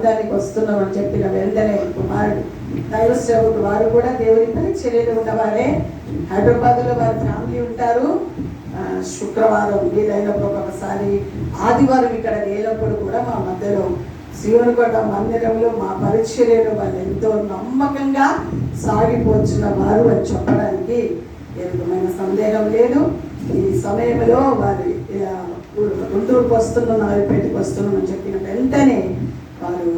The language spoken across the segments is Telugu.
మందిరానికి వస్తున్నామని చెప్పిన వెంటనే కుమారుడు దైవ సేవకుడు వారు కూడా దేవుని పరిచర్యలో ఉన్నవారే. హైదరాబాద్లో వారి ఫ్యామిలీ ఉంటారు. శుక్రవారం వీలైనప్పుడు ఒకసారి ఆదివారం ఇక్కడ లేనప్పుడు కూడా మా మధ్యలో శివునికొండ మందిరంలో మా పరిచర్యలో వాళ్ళు ఎంతో నమ్మకంగా సాగిపోతున్న వారు అని చెప్పడానికి ఏ విధమైన సందేహం లేదు. ఈ సమయంలో వారి గుంటూరుకు వస్తున్నాం, నాయుడుపేటకు వస్తున్నాం అని చెప్పిన వెంటనే వారు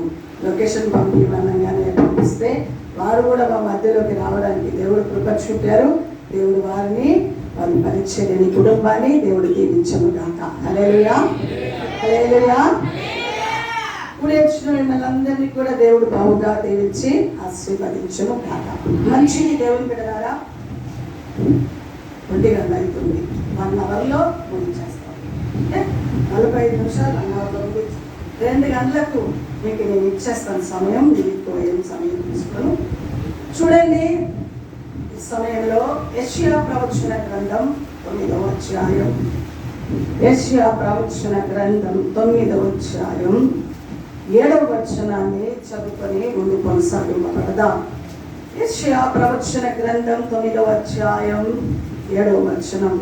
లొకేషన్ పంపించమనగానే పంపిస్తే వారు కూడా మా మధ్యలోకి రావడానికి దేవుడు కృప చూపారు. దేవుడు వారిని వారి పరిచర్యని కుటుంబాన్ని దేవుడు దీవించను గాక. హల్లెలూయా, హల్లెలూయా. ఇప్పుడు వచ్చిన మిమ్మల్ని కూడా దేవుడు బాగుగా దీవించి ఆశీర్వదించను గాక. మంచిది దేవుని బిడ్డలారా. 1 గంట అవుతుంది. 1 అవర్లో ముగించేస్తాం. 45 నిమిషాలు 1 అవర్లో 2 గంటలకు మీకు నేను ఇచ్చేస్తాను సమయం. మీకు ఏం సమయం తీసుకోను. చూడండి, ఈ సమయంలో యెషయా ప్రవచన గ్రంథం 9వ అధ్యాయం, యెషయా ప్రవచన గ్రంథం 9వ అధ్యాయం 7వ వచనాన్ని చదువుకొని ముందు కొనసాగింపబడదాం. యెషయా ప్రవచన గ్రంథం 9వ అధ్యాయం 7వ వచనం.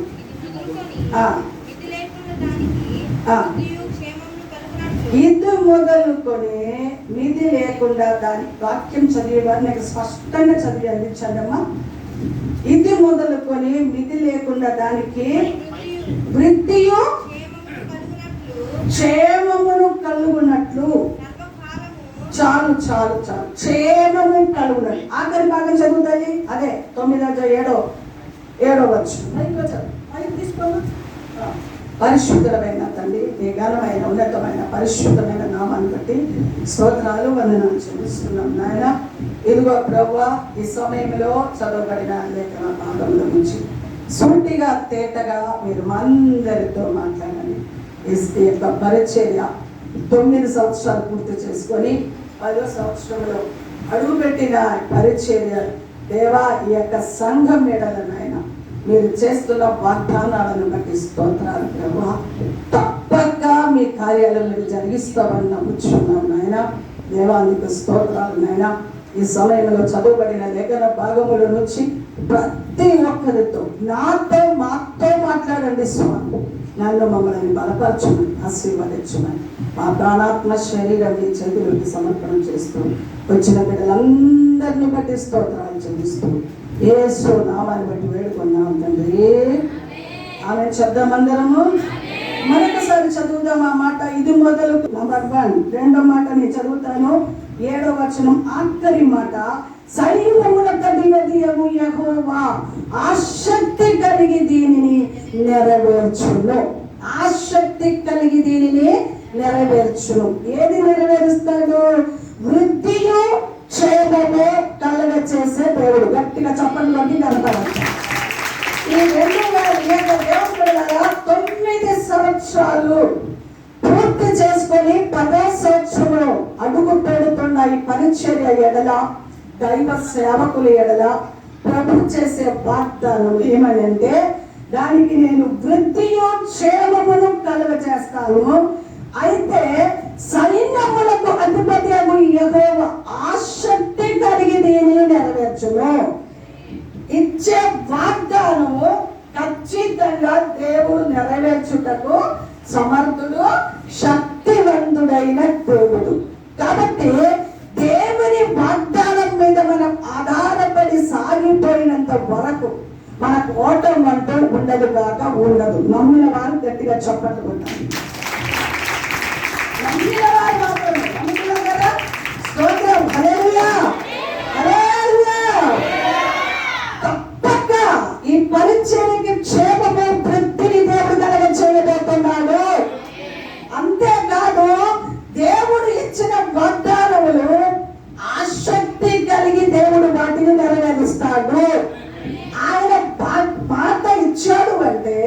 ఇది మొదలుకొని నిధి లేకుండా దాని వాక్యం చదివేవారు నాకు స్పష్టంగా చదివి అందించండి అమ్మా. ఇది మొదలుకొని నిధి లేకుండా దానికి వృద్ధియు క్షేమమును కలుగునట్లు. చాలు చాలు చాలు, క్షేమము కలుగునట్లు. ఆఖరి భాగం చదువుతుంది అదే 9:7 తీసుకోండి. పరిశుద్ధమైన తండ్రి, నీ ఘనమైన ఉన్నతమైన పరిశుద్ధమైన నామాన్ని బట్టి స్తోత్రాలు వందనాలు చెల్లిస్తున్నాం నాయన. ఇదిగో ప్రభువా, ఈ సమయంలో చదవబడిన లేఖన భాగంలో నుంచి సూటిగా తేటగా మీరు అందరితో మాట్లాడండి. ఈ యొక్క పరిచర్య 9 సంవత్సరాలు పూర్తి చేసుకొని 10వ సంవత్సరంలో అడుగుపెట్టిన పరిచర్య దేవా, ఈ యొక్క సంఘం ఎడలనైనా మీరు చేస్తున్న వాగ్దానాలను బట్టి స్తోత్రాలు ప్రభువా. తప్పక మీ కార్యాలను మీరు జరిగిస్తామని నమ్ముచున్నాం నాయన. దేవానికి స్తోత్రాలు నాయన. ఈ సమయంలో చదువుబడిన లేఖన భాగముల నుంచి ప్రతి ఒక్కరితో మాతో మాట్లాడండి స్వామి. నన్ను మమ్మల్ని బలపరచుమని ఆశీర్వదించుమని మా ప్రాణాత్మ శరీరం మీ చేతులకి సమర్పణ చేస్తూ వచ్చిన బిడ్డలందరినీ బట్టి స్తోత్రాలు చెల్లిస్తూ యేసు నామాన్ని బట్టి వేడుకున్నాం తండ్రి. ఆమె శబ్దమందరము మరొకసారి చదువుదాం ఆ మాట. ఇది మొదలు నంబర్ 1. 2వ మాట నేను చదువుతాను. 7వ వచనం ఆఖరి మాట. సైన్యములకు అధిపతియగు యెహోవా ఆసక్తి కలిగి దీనిని నెరవేర్చును. ఆసక్తి కలిగి దీనిని నెరవేర్చును. ఏది నెరవేరుస్తాడు? వృద్ధియు క్షేమము కలుగ చేసే దేవుడు. గట్టిగా చెప్పండి కనపడచ్చు. ఈ 9 సంవత్సరాలు పూర్తి చేసుకొని 10వ సంవత్సరంలో అడుగు పెడుతున్న ఈ పరిచర్య ఎడల, దైవ సేవకుల ఎడల ప్రభు చేసే వాగ్దానం ఏమని అంటే, దానికి నేను వృద్ధియు క్షేమమును కలుగ చేస్తాను. అయితే సైన్యములకు అధిపతి యెహోవా ఆసక్తి కలిగి దీనిని నెరవేర్చును. ఇచ్చే వాగ్దానము ఖచ్చితంగా దేవుడు నెరవేర్చుటకు సమర్థుడు, శక్తివంతుడైన దేవుడు. కాబట్టి దేవుని వాగ్దానం మీద మనం ఆధారపడి సాగిపోయినంత వరకు మనకు ఓటం అంటూ ఉండదు కాక ఉండదు. నమ్మిన వారు గట్టిగా చెప్పట్టుకుంటారు. నమ్మిన వారు మాత్రమే. నమ్ముతున్నాం కదా. స్తోత్రం. హల్లెలూయా, హల్లెలూయా. తప్పక ఈ పరిచర్యకి క్షేమము వృద్ధిని దేవుడు కలగ చేయబోతున్నాడు. అంతేకాదు దేవుడు ఇచ్చిన వాగ్దానములు ఆసక్తి కలిగి దేవుడు వాటిని నెరవేరుస్తాడు. ఆయన మాట ఇచ్చాడు అంటే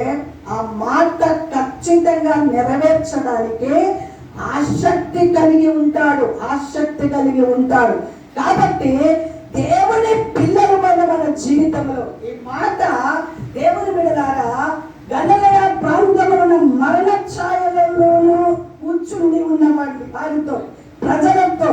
ఆ మాట ఖచ్చితంగా నెరవేర్చడానికి ఆసక్తి కలిగి ఉంటాడు. ఆసక్తి కలిగి ఉంటాడు. కాబట్టి దేవుని పిల్లలు మన జీవితంలో ఈ మాట దేవుని బిడ్డలారా, గలిలయ ప్రాంతంలో మరణ ఛాయలలోనూ కూర్చుండి ఉన్నవాడి వారితో, ప్రజలతో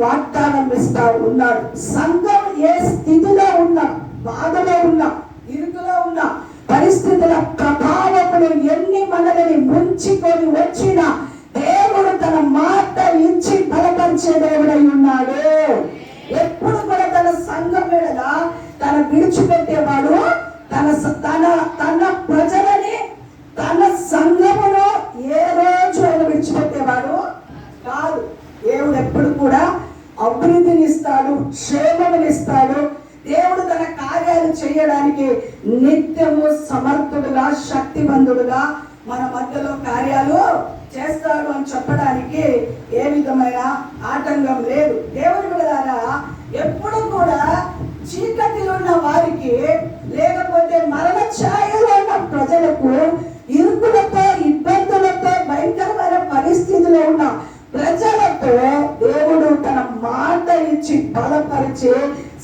వాగ్దానం ఇస్తా ఉన్నాడు. సంఘం ఏ స్థితిలో ఉన్నా, బాధలో ఉన్నా, ఇరుకులో ఉన్నా, పరిస్థితుల ప్రభావములు ఎన్ని మనల్ని ముంచుకొని వచ్చినా దేవుడు తన మాట ఇచ్చి బలపరిచే దేవుడై ఉన్నాడు. ఎప్పుడు కూడా తన సంఘం మీద తన విడిచిపెట్టేవాడు, తన ప్రజలని, తన సంఘమును ఏ రోజు ఆయన విడిచిపెట్టేవాడు కాదు. దేవుడు ఎప్పుడు కూడా అభివృద్ధిని ఇస్తాడు, క్షేమమునిస్తాడు. దేవుడు తన కార్యాలు చేయడానికి నిత్యము సమర్థుడుగా, శక్తివంతుడుగా మన మధ్యలో కార్యాలు చేస్తాడు అని చెప్పడానికి ఏ విధమైన ఆటంకం లేదు. దేవుని ద్వారా ఎప్పుడు కూడా చీకటిలో ఉన్న వారికి, లేకపోతే మరణ ఛాయలో ఉన్న ప్రజలకు, ఇరుకులతో, ఇబ్బందులతో, భయంకరమైన పరిస్థితిలో ఉన్న ప్రజలతో దేవుడు తన మాట ఇచ్చి బలపరిచి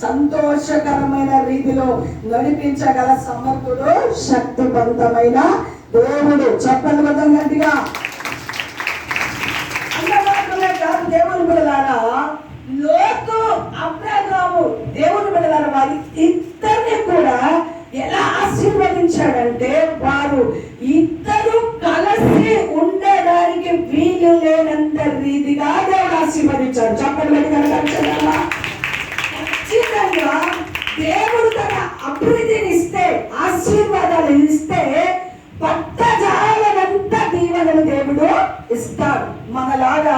సంతోషకరమైన రీతిలో నడిపించగల సమర్థుడు, శక్తివంతమైన దేవుడు. చెప్పండి మొత్తం గట్టిగా. అంతమాత్రమే కాదు, దేవుని బిడ్డలారా, లోతు, అబ్రహాము, దేవుని బిడ్డలారా, వారి ఇద్దరిని కూడా ఎలా ఆశీర్వదించాడంటే, వారు ఇద్దరు కలిసి ఉండడానికి వీలు లేనంత రీతిగా దేవుడు ఆశీర్వదించాడు. చెప్పండి ఖచ్చితంగా. దేవుడు తన అభివృద్ధిని ఇస్తే, ఆశీర్వాదాలు ఇస్తే, పట్టజాలనంత దీవెనలు దేవుడు ఇస్తాడు. మనలాగా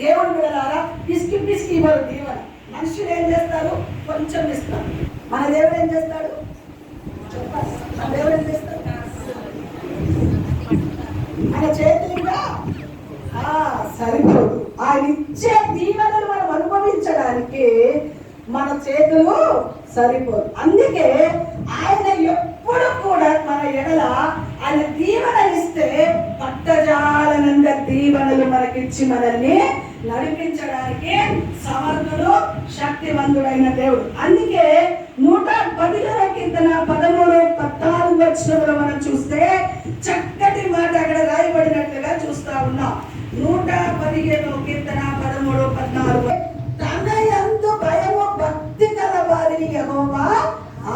దేవుడు బిడ్డలారా పిసికి పిసికి ఇవ్వరు దీవెన. మనుషులు ఏం చేస్తారు? కొంచెం ఇస్తారు. మన దేవుడు ఏం చేస్తాడు? మన దేవుడు ఏం చేస్తాడు? ఆయన చేతులు ఇంకా సరిపోదు. ఆయన ఇచ్చే దీవెనలు మనం అనుభవించడానికి మన చేతులు సరిపోదు. అందుకే ఆయన ఎప్పుడు కూడా మన ఎడల ఆయన దీవెన ఇస్తే పట్టజాలనంద దీవెనలు మనకిచ్చి మనల్ని నడిపించడానికి సమర్థుడు, శక్తివంతుడైన దేవుడు. అందుకే 110వ కీర్తన 13, 14 వచనంలో మనం చూస్తే చక్కటి మాట అక్కడ రాయబడినట్లుగా చూస్తా ఉన్నాం. 115వ కీర్తన 13, 14 తన యందు భయము భక్తి గల వారిని యెహోవా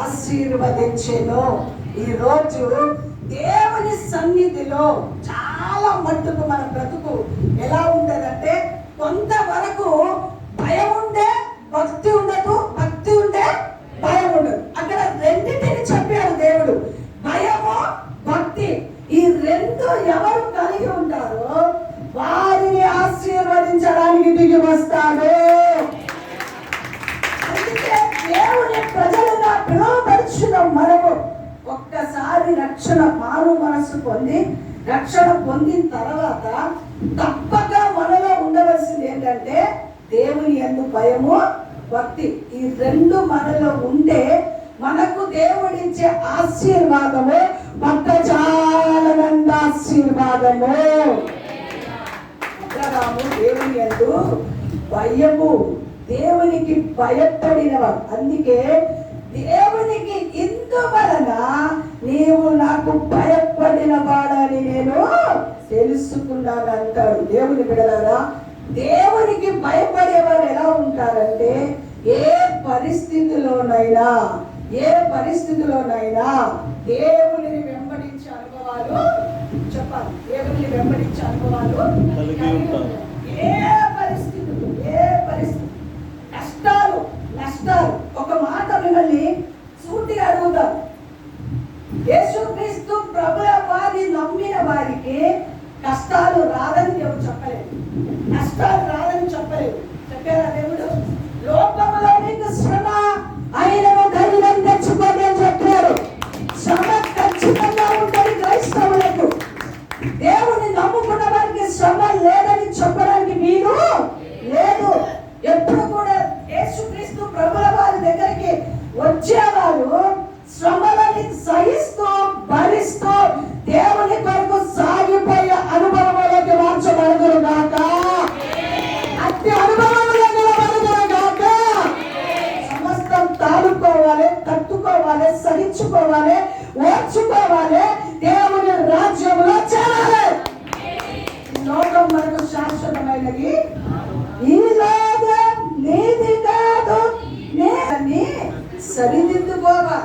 ఆశీర్వదించెను. ఈ రోజు దేవుని సన్నిధిలో చాలా మట్టుకు మన బ్రతుకు ఎలా ఉంటదంటే, కొంతవరకు భయం ఉండే భక్తి ఉండదు, భక్తి ఉండే భయం ఉండదు. అక్కడ రెండింటిని చెప్పాడు దేవుడు. భయము, భక్తి, ఈ రెండు ఎవరు కలిగి ఉంటారో వారిని ఆశీర్వదించడానికి దిగి వస్తాడు. అందుకే దేవుని ప్రజలుగా పిలువబడుచున్న మనము ఒక్కసారి రక్షణ, మారు మనసు పొంది రక్షణ పొందిన తర్వాత తప్పక మనలో ఉండవలసింది ఏంటంటే దేవుని యందు భయము, భక్తి. ఈ రెండు మనలో ఉంటే మనకు దేవుడిచ్చే ఆశీర్వాదము పట్టజాలనంద ఆశీర్వాదము. అబ్రహాము దేవుని యందు భయము, దేవునికి భయపడినవాడు. అందుకే దేవునికి ఇందువలన నీవు నాకు భయపడిన వాడని నేను తెలుసుకున్నాను అంటాడు. దేవుని బిడ్డలారా, దేవునికి భయపడేవారు ఎలా ఉంటారంటే ఏ పరిస్థితిలోనైనా దేవుని వెంబడించే అనుభవాలు చెప్పాలి. దేవుని వెంబడించే అనుభవాలు ఏ పరిస్థితి, కష్టాలు, నష్టాలు. ఒక మాట మిమ్మల్ని సూటిగా అడుగుతారు. యేసుక్రీస్తు ప్రభుల వారిని నమ్మిన వారికి కష్టాలు రాదని దేవుడు చెప్పలేదు, నష్టాలు రాదని చెప్పలేదు. చెప్పారా దేవుడు? లోకంలో నీకు శ్రమ అయినను ధైర్యం తెచ్చుకోండి అని చెప్పారు. శ్రమ ఖచ్చితంగా ఉంటుంది క్రైస్తవులకు. దేవుని నమ్ముకున్న వారికి శ్రమ లేదని చెప్పడానికి వీలు లేదు. ఎప్పుడు కూడా యేసుక్రీస్తు ప్రభుల వారి దగ్గరికి వచ్చేవారు శ్రమలని సహిస్తూ, భరిస్తూ దేవుని కొరకు సాగిపోయే అనుభవంలోకి మార్చబడదురు గాక. అట్టి అనుభవంలో నిలబడదురు గాక. సమస్తం తాలుకోవాలి, తట్టుకోవాలి, సహించుకోవాలి, ఓర్చుకోవాలి, దేవుని రాజ్యంలో చేరాలి. లోకం మనకు శాశ్వతమైనది. ఈలోగా సరిదిద్దుకోవాలి,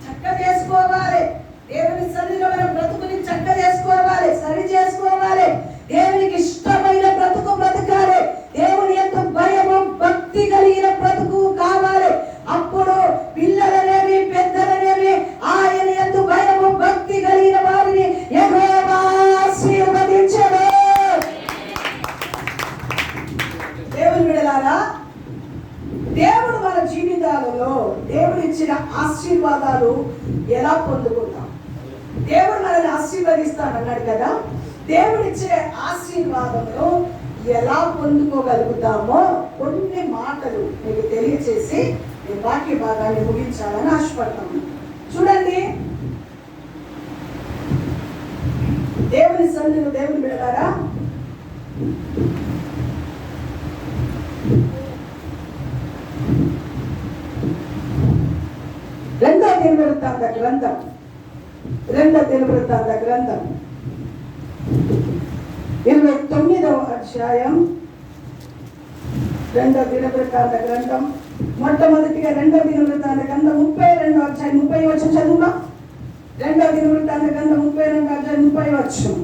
చక్క చేసుకోవాలి. దేవుని సన్నిధిలో మనం బ్రతుకుని చక్క చేసుకోవాలి, సరి చేసుకోవాలి. దేవునికి ఇష్టమైన బ్రతుకు బ్రతకాలి. దేవుని యొక్క భయము భక్తి కలిగిన బ్రతుకు కావాలి. అప్పుడు పిల్లలనేవి పెద్దలనేవి ఆయన యొక్క భయము భక్తి కలిగిన వారిని యెహోవా ఆశీర్వదించెను. దేవుని బిడ్డలారా, దేవుడు మన జీవితాలలో దేవుడు ఇచ్చిన ఆశీర్వాదాలు ఎలా పొందుకుంటాం? దేవుడు మనల్ని ఆశీర్వదిస్తానన్నాడు కదా. దేవుడు ఇచ్చే ఆశీర్వాదంలో ఎలా పొందుకోగలుగుతామో కొన్ని మాటలు మీకు తెలియచేసి ఈ వాక్య భాగాన్ని ముగించాలని ఆశపడతాము. చూడండి, దేవుని సన్నిధిలో దేవుని బిడ్డలారా, రెండో దినవృత్తాంత గ్రంథం 29వ అధ్యాయం, రెండో దినవృత్తాంత గ్రంథం మొట్టమొదటిగా రెండో దినవృత్తాంత గ్రంథం 32వ అధ్యాయం 30 వచనం చదువుమా. రెండో దినవృత్తాంత గ్రంథం 32వ అధ్యాయం 30 వచనం.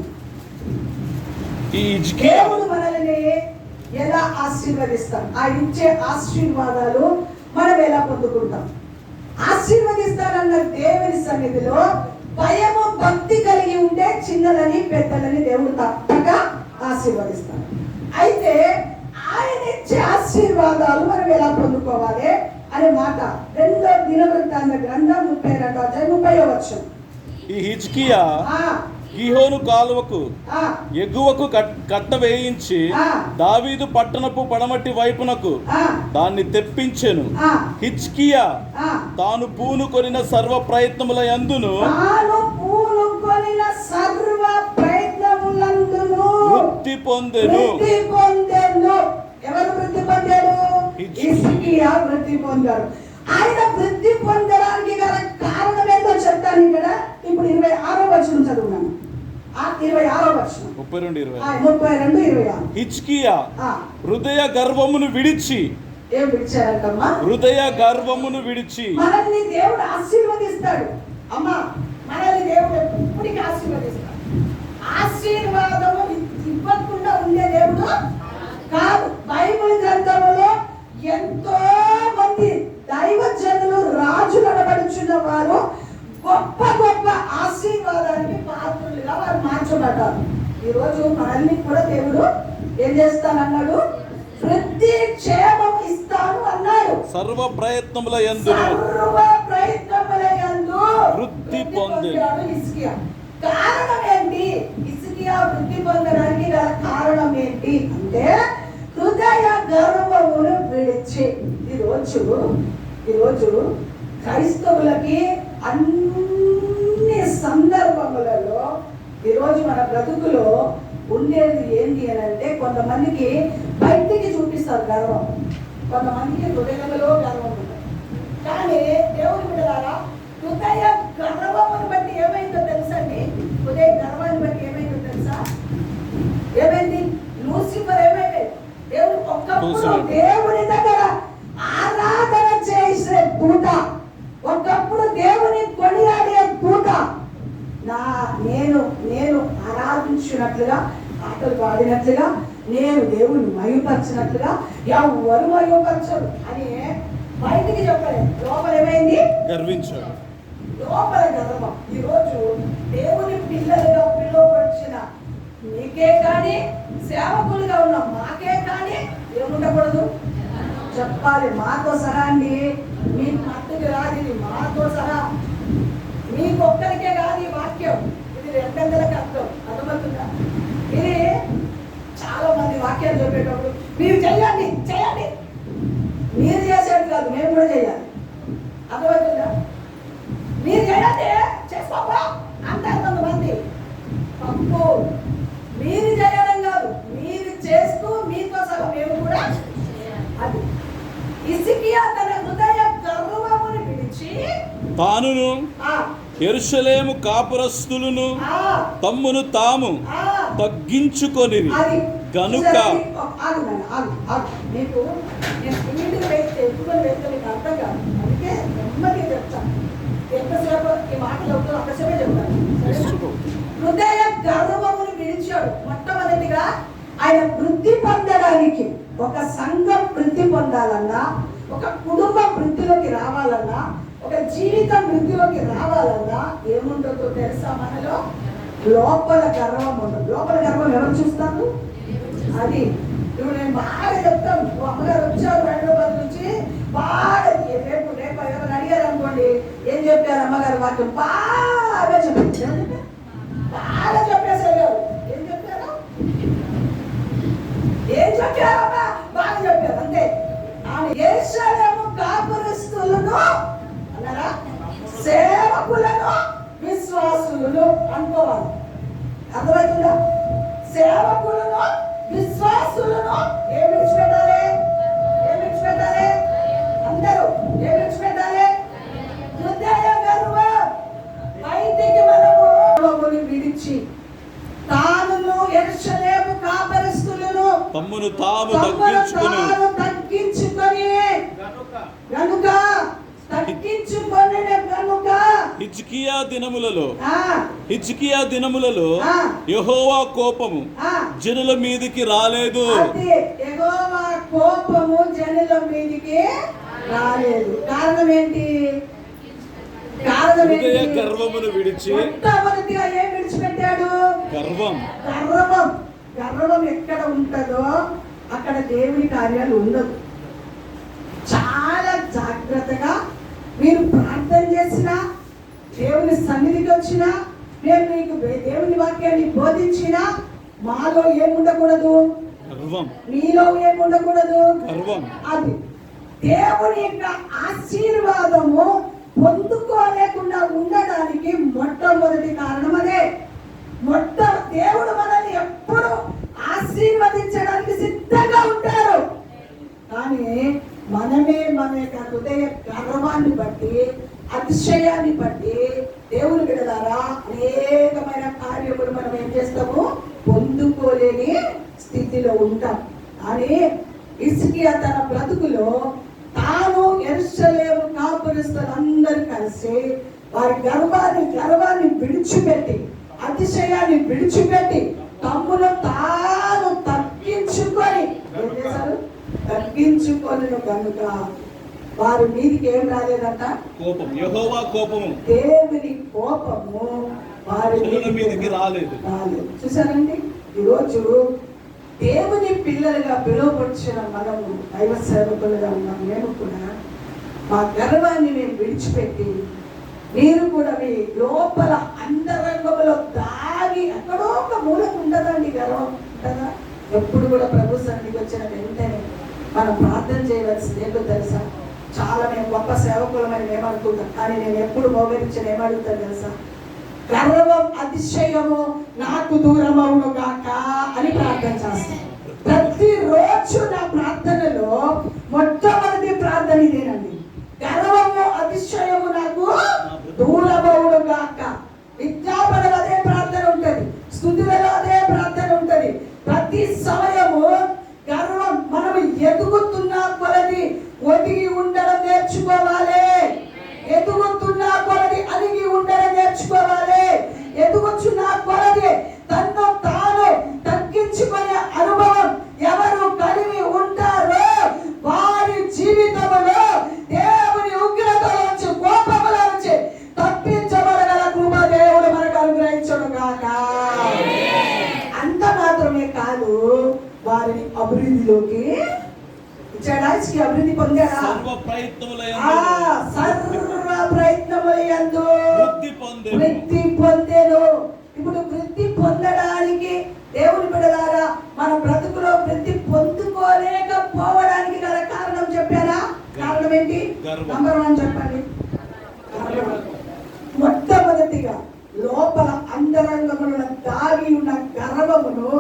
దేవుడు మనల్ని ఎలా ఆశీర్వదిస్తాం? ఆ ఇచ్చే ఆశీర్వాదాలు మనం ఎలా పొందుకుంటాం? ఆశీర్వదిస్తానన్న దేవుని సన్నిధిలో భయము భక్తి కలిగి ఉంటే చిన్నలని పెద్దలని దేవుడు తప్పక ఆశీర్వదిస్తాడు. అయితే ఆయన ఇచ్చే ఆశీర్వాదాలు మనం ఎలా పొందుకోవాలి అనే మాట రెండో దినవృత్తాంత గ్రంథం 32వ అధ్యాయం 30వ వచనం. ఈ హిజ్కియా గిహోను కాలువకు ఎగువకు కట్ట వేయించి దావీదు పట్టణపు పడమటి వైపునకు దాన్ని తెప్పించెను. హిజ్కియా తాను పూనుకొనిన సర్వ ప్రయత్నముల యందును వృద్ధి పొందెను. ఎవరు వృద్ధి పొందారు? హిజ్కియా వృద్ధి పొందారు. ఆయన వృద్ధి పొందడానికి గల కారణం ఏంటో చెప్తాను ఇక్కడ. ఇప్పుడు 26వ వచనం చదువున్నాను. 26వ వచనం 32:26. హిజ్కియా హృదయ గర్వమును విడిచి, ఏం విడిచారంటమ్మా? హృదయ గర్వమును విడిచి. మనల్ని దేవుడు ఆశీర్వదిస్తాడు అమ్మా. మనల్ని దేవుడు ఎప్పటికీ ఆశీర్వదిస్తాడు. ఆశీర్వాదము ఇవ్వకుండా ఉండే దేవుడు కాదు. బైబిల్ గ్రంథంలో ఎంతో మంది దైవజనులు రాజులు అనబడుచున్న వారు గొప్ప గొప్ప ఆశీర్వాదానికి పాత్రులుగా వారు మార్చబడ్డారు. ఈరోజు మనల్ని కూడా దేవుడు ఏం చేస్తానన్నాడు? వృద్ధి క్షేమం ఇస్తాను అన్నాడు. సర్వ ప్రయత్నముల యందు వృద్ధి పొందెను. హిజ్కియా కారణం ఏంటి? హిజ్కియా వృద్ధి పొందడానికి గల కారణం ఏంటి అంటే హృదయ గర్వమును విడిచి. ఈరోజు క్రైస్తవులకి అన్ని సందర్భములలో ఈరోజు మన బ్రతుకులో ఉండేది ఏంటి అని అంటే, కొంతమందికి బయటికి చూపిస్తారు గర్వం, కొంతమందికి హృదయంలో గర్వం ఉంటుంది. కానీ దేవుని బిడ్డలారా, హృదయ గర్వమును బట్టి ఏమైందో తెలుసా అండి? హృదయ గర్వాన్ని బట్టి ఏమైందో తెలుసా? ఏమైంది? లూసిఫర్ ఏమైంది? దేవుడు ఒక్కప్పుడు దేవుని దగ్గర ఆరాధన చేసే దూత, ఒకప్పుడు దేవుని కొనియాడే దూత, నేను ఆరాధించినట్లుగా, పాటలు పాడినట్లుగా, నేను దేవుని మహిమపరిచినట్లుగా ఎవరు మహిమపరచరు అని బయటికి చెప్పలేదు. లోపల ఏమైంది? గర్వించాడు. లోపల గర్వం. ఈరోజు దేవుని పిల్లలుగా పిలువబడిన నీకే కానీ, సేవకులుగా ఉన్న మాకే కానీ ఏముండకూడదు? చెప్పాలి. మాతో సహా అండి, మీకు మట్టుకు రాదు ఇది, మాతో సహా. మీకొక్కరికే కాదు ఈ వాక్యం, ఇది రెండెందలకు అర్థమవుతుందా? ఇది చాలా మంది వాక్యాలు చెప్పేటప్పుడు మీరు చేయండి, మీరు చేసేది కాదు, మేము కూడా చేయాలి. అర్థమవుతుందా? మీరు చేయండి, చేసుకోపా అంటారు కొంతమంది. తప్పు. మీరు చేయడం కాదు, మీరు చేస్తూ మీతో సహా మేము కూడా. అది హిజ్కియా తన హృదయ గర్వమును విడిచి తానును యెరూషలేము కాపురస్తులను తమ్మును తాము తగ్గించుకొనిరి గనుక. మీకు నేను ఎత్తుకొని వెళ్తే మీకు అర్థం కాదు. అందుకే నెమ్మది వచ్చాడు. మొట్టమొదటిగా ఆయన వృద్ధి పొందడానికి, ఒక సంఘం వృద్ధి పొందాలన్నా, ఒక కుటుంబం వృద్ధిలోకి రావాలన్నా, ఒక జీవితం వృద్ధిలోకి రావాలన్నా ఏముంటుందో తెలుసా? మనలో లోపల గర్వం ఉండదు. లోపల గర్వం ఎవరు చూస్తారు? అది ఇప్పుడు నేను బాగా చెప్తాను. అమ్మగారు వచ్చారు హైదరాబాద్ నుంచి, బాగా రేపు ఎవరు అడిగారు అనుకోండి, ఏం చెప్పారు అమ్మగారు? వాటిని బాగా చెప్పారు, బాగా చెప్పేసారు. ఏం చెప్పారు? ఏం చెప్పారమ్మా? బాగా చెప్పారు, అంతే. యెరూషలేము కాపురస్తులను అన్నారా, సేవకులను విశ్వాసులను అనుకోవాలి. అర్థమవుతుందా? సేవకులను విశ్వాసులను ఏం విడిచిపెట్టాలి? ఏం విడిచిపెట్టాలి? అందరూ ఏం విడిచిపెట్టాలి? హృదయ గర్వం. బయటికి మనము విడిచి తాను యెరూషలేము కాపరస్తులను తమ్మును తాము తగ్గించుకొని గనుక హిజ్కియా దినములలో యెహోవా కోపము జనుల మీదికి రాలేదు. యెహోవా కోపము జనుల మీదికి రాలేదు. కారణం ఏంటి? హృదయ గర్వమును విడిచి మొట్టమొదటిగా ఏం విడిచిపెట్టాడు? గర్వం. గర్వం ఎక్కడ ఉంటుందో అక్కడ దేవుని కార్యాలు ఉండదు. చాలా జాగ్రత్తగా మీరు ప్రార్థన చేసినా, దేవుని సన్నిధికి వచ్చినా, నేను మీకు దేవుని వాక్యాన్ని బోధించినా, మాలో ఏముండకూడదు? గర్వం. మీలో ఏముండకూడదు? గర్వం. అది దేవుని యొక్క ఆశీర్వాదము పొందుకోలేకుండా ఉండడానికి మొట్టమొదటి కారణం అదే. దేవుడు మనల్ని ఎప్పుడు ఆశీర్వదించడానికి సిద్ధంగా ఉంటారు. కానీ మనమే మన యొక్క హృదయ గర్వాన్ని బట్టి, అతిశయాన్ని బట్టి దేవుని బిడ్డలారా అనేకమైన కార్యములు మనం ఏం చేస్తాము? పొందుకోలేని స్థితిలో ఉంటాం. కానీ హిజ్కియా తన బ్రతుకులో తాను యెరూషలేము కాపురస్తులందరూ కలిసి వారి గర్వాన్ని విడిచిపెట్టి, అతిశయాన్ని విడిచిపెట్టి, తమ్మును తాను తగ్గించుకొని ఏం చేశారు? తగ్గించుకొని కనుక వారి మీదికి ఏం రాలేదంట? కోపం. యెహోవా కోపము, దేవుని కోపము వారి మీదికి రాలేదు. చూసారండి, ఈరోజు దేవుని పిల్లలుగా పిలువపరిచిన మనము, దైవ సేవకులుగా ఉన్న మేము కూడా మా గర్వాన్ని మేము విడిచిపెట్టి, మీరు కూడా మీ లోపల అంతరంగంలో దాగి ఎక్కడో ఒక మూలకు ఉండదండి గర్వం, ఉంటుందా? ఎప్పుడు కూడా ప్రభు సన్నిధికి వచ్చిన వెంటనే మనం ప్రార్థన చేయవలసింది ఏంటో తెలుసా? చాలా మేము గొప్ప సేవకులమని మేము అనుకుంటాం, కానీ నేను ఎప్పుడు మోగరించిన ఏమడుగుతాను తెలుసా? గర్వం అతిశయము నాకు దూరమవును గాక అని ప్రార్థన చేస్తాను. ప్రతిరోజు నా ప్రార్థనలో మొట్టమొదటి ప్రార్థన ఇదేనండి. గర్వము అతిశయము నాకు దూరమవును గాక. విజ్ఞాపనలో అదే ప్రార్థన ఉంటది, స్తుతులలో అదే ప్రార్థన ఉంటది. ప్రతి సమయము గర్వం, మనం ఎదుగుతున్న కొలది ఒదిగి ఉండడం నేర్చుకోవాలి. ఎదుగుతున్న కొలది అలిగి ఉండడం నేర్చుకోవాలి. ఎదుగుతున్న కొలది తన్ను తాను తగ్గించుకునే అనుభవం ఎవరు కలిగి ఉంటారో వారి జీవితంలో దేవుని ఉగ్రతలోంచి, కోపంలోంచి తప్పించబడగల కృప దేవుడు మనకు అనుగ్రహించును గాక. అంత మాత్రమే కాదు, వారిని అభివృద్ధిలోకి ఇచ్చాడానికి అభివృద్ధి పొందారా? సర్వ ప్రయత్నములందు వృద్ధి పొందేను. ఇప్పుడు వృద్ధి పొందడానికి దేవుని బిడ్డలారా మన బ్రతుకులో వృద్ధి పొందుకోలేకపోవడానికి గల కారణం చెప్పారా? కారణం ఏంటి? నంబర్ 1 చెప్పండి. మొట్టమొదటిగా లోపల అంతరంగమున దాగి ఉన్న గర్వమును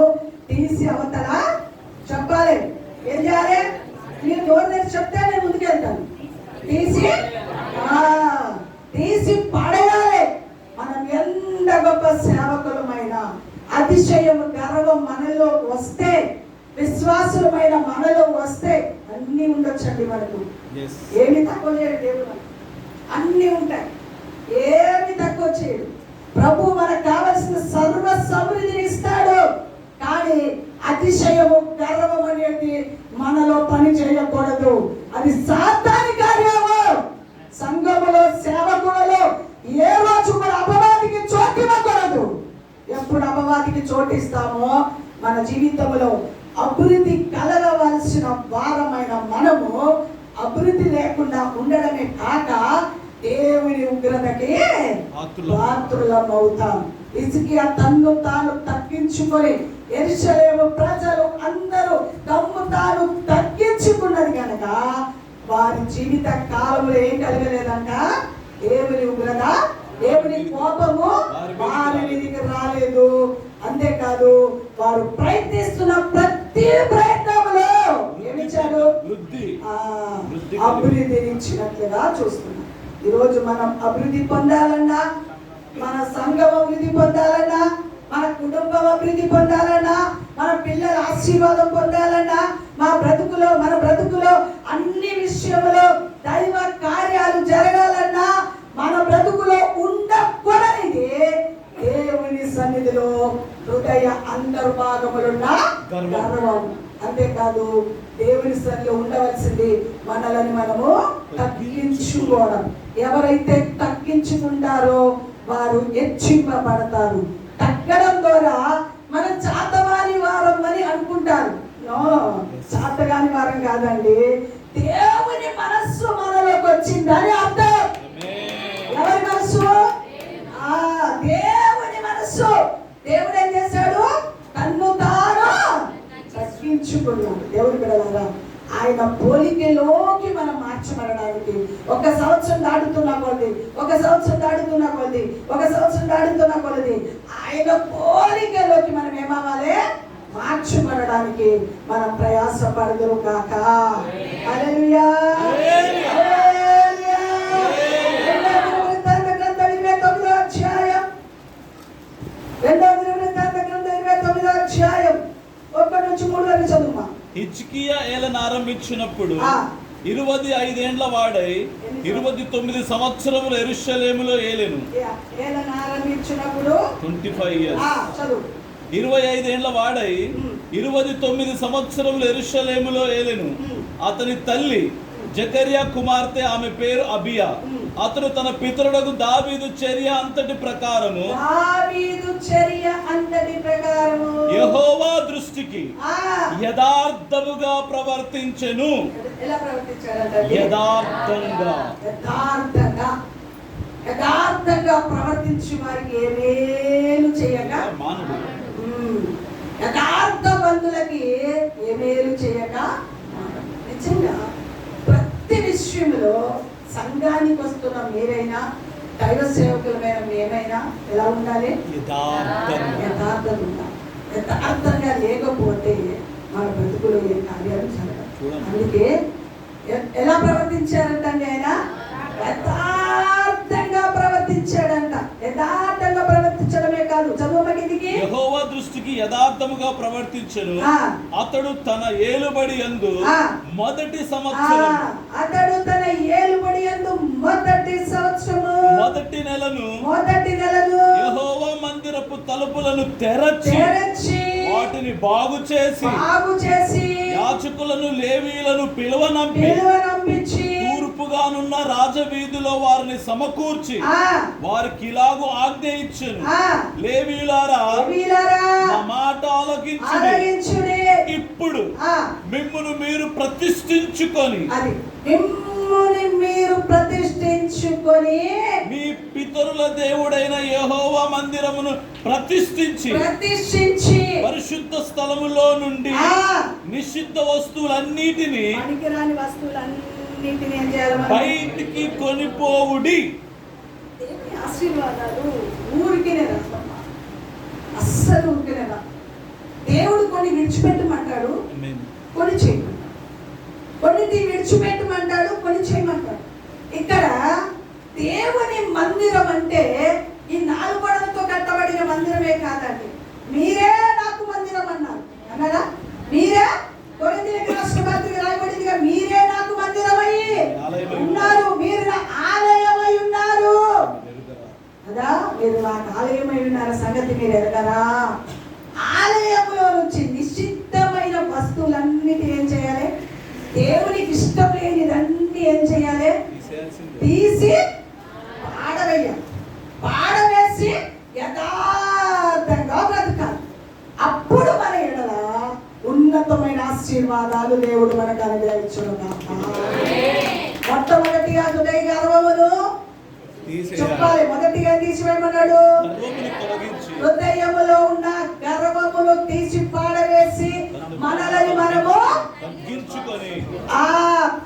తీసి అవతల చెప్పాలి. ఏం చేయాలి? మీరు నోరు చెప్తే నేను ముందుకెళ్తాను. తీసి పడేయాలి. మనం ఎంత గొప్ప సేవకులమైన అతిశయము గర్వం మనలో వస్తే, విశ్వాసులమైన మనలో వస్తే అన్ని ఉండొచ్చండి. మనకు ఏమి తక్కువ చేయడు దేవుడు, అన్ని ఉంటాయి, ఏమి తక్కువ చేయడు. ప్రభు మనకు కావలసిన సర్వ సమృద్ధిని ఇస్తాడు. అతిశయము గర్వం అనేది మనలో పని చేయకూడదు. అది సాతాని కార్యము. సంఘములో సేవకులలో ఏ రోజు కూడా అపవాదికి చోటివ్వకూడదు. ఎప్పుడు అపవాదికి చోటిస్తామో మన జీవితంలో అభివృద్ధి కలగవలసిన వారమైన మనము అభివృద్ధి లేకుండా ఉండడమే కాక దేవుని ఉగ్రతకి పాత్రులమవుతాం. హిజ్కియా తన్ను తాను తగ్గించుకొని యెరూషలేము ప్రజలు అందరూ తమ్ము తాను తగ్గించుకున్నది కనుక వారి జీవిత కాలంలో ఏం కలగలేదంట? దేవుని ఉగ్రత, దేవుని కోపము వారి మీదకి రాలేదు. అంతేకాదు వారు ప్రయత్నిస్తున్న ప్రతి ప్రయత్నంలో ఏమిచ్చాడు? అభివృద్ధినిచ్చినట్లుగా చూస్తున్నాం. ఈరోజు మనం అభివృద్ధి పొందాలన్నా, మన సంఘం అభివృద్ధి పొందాలన్నా, మన కుటుంబం అభివృద్ధి పొందాలన్నా, మన పిల్లల ఆశీర్వాదం పొందాలన్నా, మన బ్రతుకులో అన్ని విషయంలో దైవ కార్యాలు జరగాలన్నా, మన బ్రతుకులో ఉండకూడనిది దేవుని సన్నిధిలో హృదయ అంతర్భాగములున్న గర్వం. అంతేకాదు దేవుని సన్నిధిలో ఉండవలసింది మనలని మనము తగ్గించుకోవడం. ఎవరైతే తగ్గించుకుంటారో వారు హెచ్చింపబడతారు. తగ్గడం ద్వారా మనం చాతవాని వారం అని అనుకుంటారు. చాతగాని వారం కాదండి, దేవుని మనస్సు మనలోకి వచ్చిందని అర్థం. ఎవరి మనస్సు? దేవుని మనస్సు. దేవుడు ఏం చేశాడు? తన్ను తాను తగ్గించుకున్నాడు. దేవుడి బిడ్డలారా, ఆయన పోలికలోకి మనం మార్చబడడానికి ఒక సంవత్సరం దాటుతున్న కొలది ఆయన పోలికలోకి మనం ఏమవ్వాలి? మార్చబడడానికి మనం ప్రయాసపడదురు కాక. హల్లెలూయా. హిజ్కియా ఏలన ఆరంభించినప్పుడు 25 ఏండ్ల వాడై 29 సంవత్సరములు యెరూషలేములో ఏలెను. 25 years. 25 ఏండ్ల వాడై 29 సంవత్సరములు యెరూషలేములో ఏలెను. అతని తల్లి జకర్యా కుమార్తె, ఆమె పేరు అబియా. అతడు తన పితరుడకు దావీదు చర్య అంతటి ప్రకారము యెహోవా దృష్టికి యథార్థముగా ప్రవర్తించెను. యథార్థంగా ప్రవర్తించి వారికి ఏమేలు చేయక, యథార్థవంతులకి ఏమేలు చేయక, నిజంగా ప్రతి విషయంలో సంఘానికి వస్తున్న మీరైనా, దైవ సేవకులమైన మేమైనా ఎలా ఉండాలి? యథార్థంగా ఉండాలి. యథార్థంగా లేకపోతే మన బ్రతుకులో ఏ కార్యాలు జరగదు. అందుకే ఎలా ప్రవర్తించారంటే ఆయన యథార్థంగా ప్రవర్తించాడంట. యథార్థంగా ప్రవర్తించడమే కాదు, చదువుమకిదికి యెహోవా దృష్టికి యథార్థముగా ప్రవర్తించెను. అతడు తన ఏలుబడి యందు మొదటి సంవత్సరం, అతడు తన ఏలుబడి యందు మొదటి సంవత్సరము మొదటి నెలను యెహోవా మందిరపు తలుపులను తెరచి వాటిని బాగు చేసి యాజకులను లేవీయులను పిలువనంపించి తూర్పుగానున్న రాజవీధిలో వారిని సమకూర్చి వారికి ఇలాగు ఆజ్ఞ ఇచ్చెను, లేవీయులారా నా మాట ఆలకించుడి. ఇప్పుడు మిమ్మును మీరు ప్రతిష్ఠించుకొని మీ పితరుల దేవుడైన యెహోవా మందిరమును ప్రతిష్ఠించి పరిశుద్ధ స్థలములో నుండి నిషిద్ధ వస్తువులన్నిటిని బయటికి కొనిపోవుడి. ఆశీర్వాదాలు ఊరికే అస్సలు ఊరికే. దేవుడు కొన్ని విడిచిపెట్టమంటాడు, కొన్ని చేయమంటాడు. కొన్నిటి విడిచిపెట్టమంటాడు, కొన్ని చేయమంటాడు. ఇక్కడ దేవుని మందిరం అంటే ఈ 4 గోడలతో కట్టబడిన మందిరమే కాదండి. మీరే నాకు మందిరం అన్నారా? మీరే కొరింథీయులకు రాసిన పత్రిక రాయబడిందిగా, మీరే నాకు మందిరమై ఉన్నారు, మీరు నా ఆలయమై ఉన్నారు కదా. మీరు నాకు ఆలయమై ఉన్నారు సంగతి మీరు ఎరగరా? ఆలయంలో నుంచి నిషిద్ధ వస్తువులన్నిటి ఏం చేయాలి? దేవునికి ఇష్టం లేనిదన్నీ ఏం చేయాలి? తీసి పాడవేయాలి. పాడవేసి యథార్థంగా బ్రతకాలి. అప్పుడు మన ఎడల ఉన్నతమైన ఆశీర్వాదాలు దేవుడు మనకు అనుగ్రహించును. మొట్టమొదటిగా హృదయ గర్వమును చెప్పాలి. మొదటిగా తీసివేయమన్నాడు. హృదయములో ఉన్న గర్వమును తీసి పాడవేసి మనల్ని మనము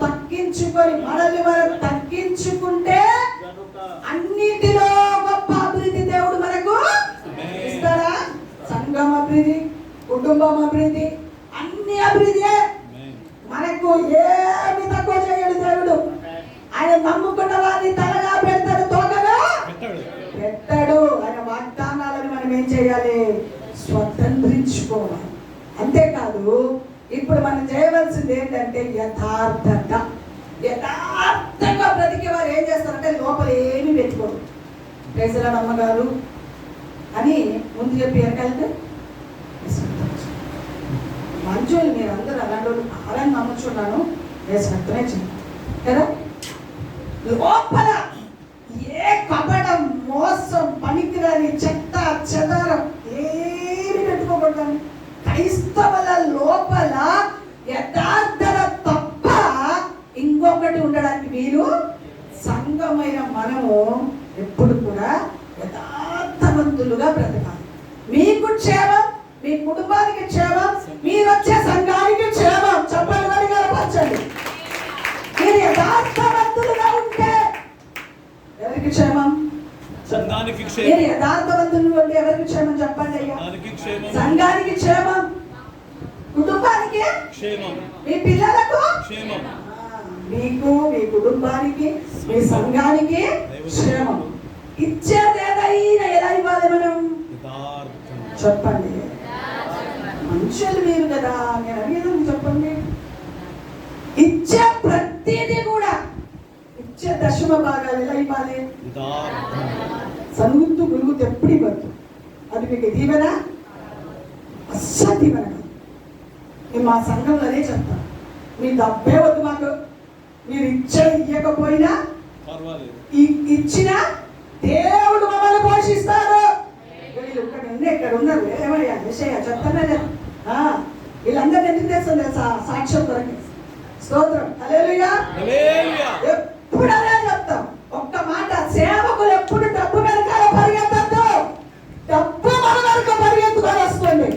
తగ్గించుకొని మనల్ని మనం తగ్గించుకుంటే అన్నిటిలో గొప్ప అభివృద్ధి దేవుడు మనకు ఇస్తాడా? సంఘం అభివృద్ధి, కుటుంబం అభివృద్ధి, అన్ని అభివృద్ధి. మనకు ఏమి తక్కువ చేయడు దేవుడు. ఆయన నమ్ముకున్న వారిని తలగా పెడతాడు, తోకగా పెట్టాడు. ఆయన వాగ్దానాలను మనం ఏం చేయాలి? స్వతంత్రించుకోవాలి. అంతేకాదు ఇప్పుడు మనం చేయవలసింది ఏంటంటే యథార్థంగా బ్రతికే వారు ఏం చేస్తారంటే లోపల ఏమి పెట్టుకోరు. ప్రైజలాడ్ అమ్మగారు అని ముందు చెప్పి ఎరకాలంటే మంచోళ్ళు మీరు అందరూ అలాంటి వాళ్ళు అలాని నమ్ముచున్నాను. నేను సత్తనే చెప్తాను కదా. లోపల ఏ కపడం, మోసం, పనికిరాని చెత్త చెదారం ఏమి పెట్టుకోకూడదు. క్రైస్తవుల లోపల యథార్థత తప్ప ఇంకొకటి ఉండడానికి వీలు. సంఘమైన మనము ఎప్పుడు కూడా యథార్థవంతులుగా బ్రతకాలి. మీకు క్షేమం, మీ కుటుంబానికి క్షేమం, మీరు వచ్చే సంఘానికి క్షేమం. చెప్పండి, గర్వపరచండి. మీరు యథార్థవంతులుగా ఉంటే ఎవరికి క్షేమం? సంఘానికి క్షేమం. మీరు యథార్థవంతులు ఉంటే ఎవరికి క్షేమం? చెప్పండి అయ్యా. సంఘానికి క్షేమం, కుటుంబానికి క్షేమం, మీ పిల్లలకు క్షేమం, మీకు, మీ కుటుంబానికి, మీ సంఘానికి క్షేమం. ఇచ్చేదేదైనా ఎలా ఇవ్వాలి మనం? చెప్పండి. మనుషులు మీరు కదా, నేను అడిగేది చెప్పండి. ఇచ్చే ప్రతిదీ కూడా, ఇచ్చే దశమ భాగాలు ఎలా ఇవ్వాలి? సనుగుతూ గురుగుతూ ఎప్పుడు ఇవ్వద్దు. అది మీకు దీవెన, అస్సలు దీవెన కాదు. నేను మా సంఘంలో అదే చెప్తాను. మీ డబ్బే వద్దు మాకు. మీరు ఇవ్వకపోయినా ఇచ్చిన దేవుడు మమ్మల్ని పోషిస్తాడు. వీళ్ళు ఇక్కడ ఉన్నారు. ఏమయ్యా విషయ చెప్తానే లేదు. వీళ్ళందరినీ ఎందుకు తెస్తుంది తెలుసా? సాక్ష్యం కొరకు. స్తోత్రం, హల్లెలూయా. ఎప్పుడు అదే చెప్తాం. ఒక్క మాట, సేవకులు ఎప్పుడు డబ్బు వెనకాల పరిగెత్తద్దు. డబ్బు మన వెనక పరిగెత్తుకొని వస్తుంది.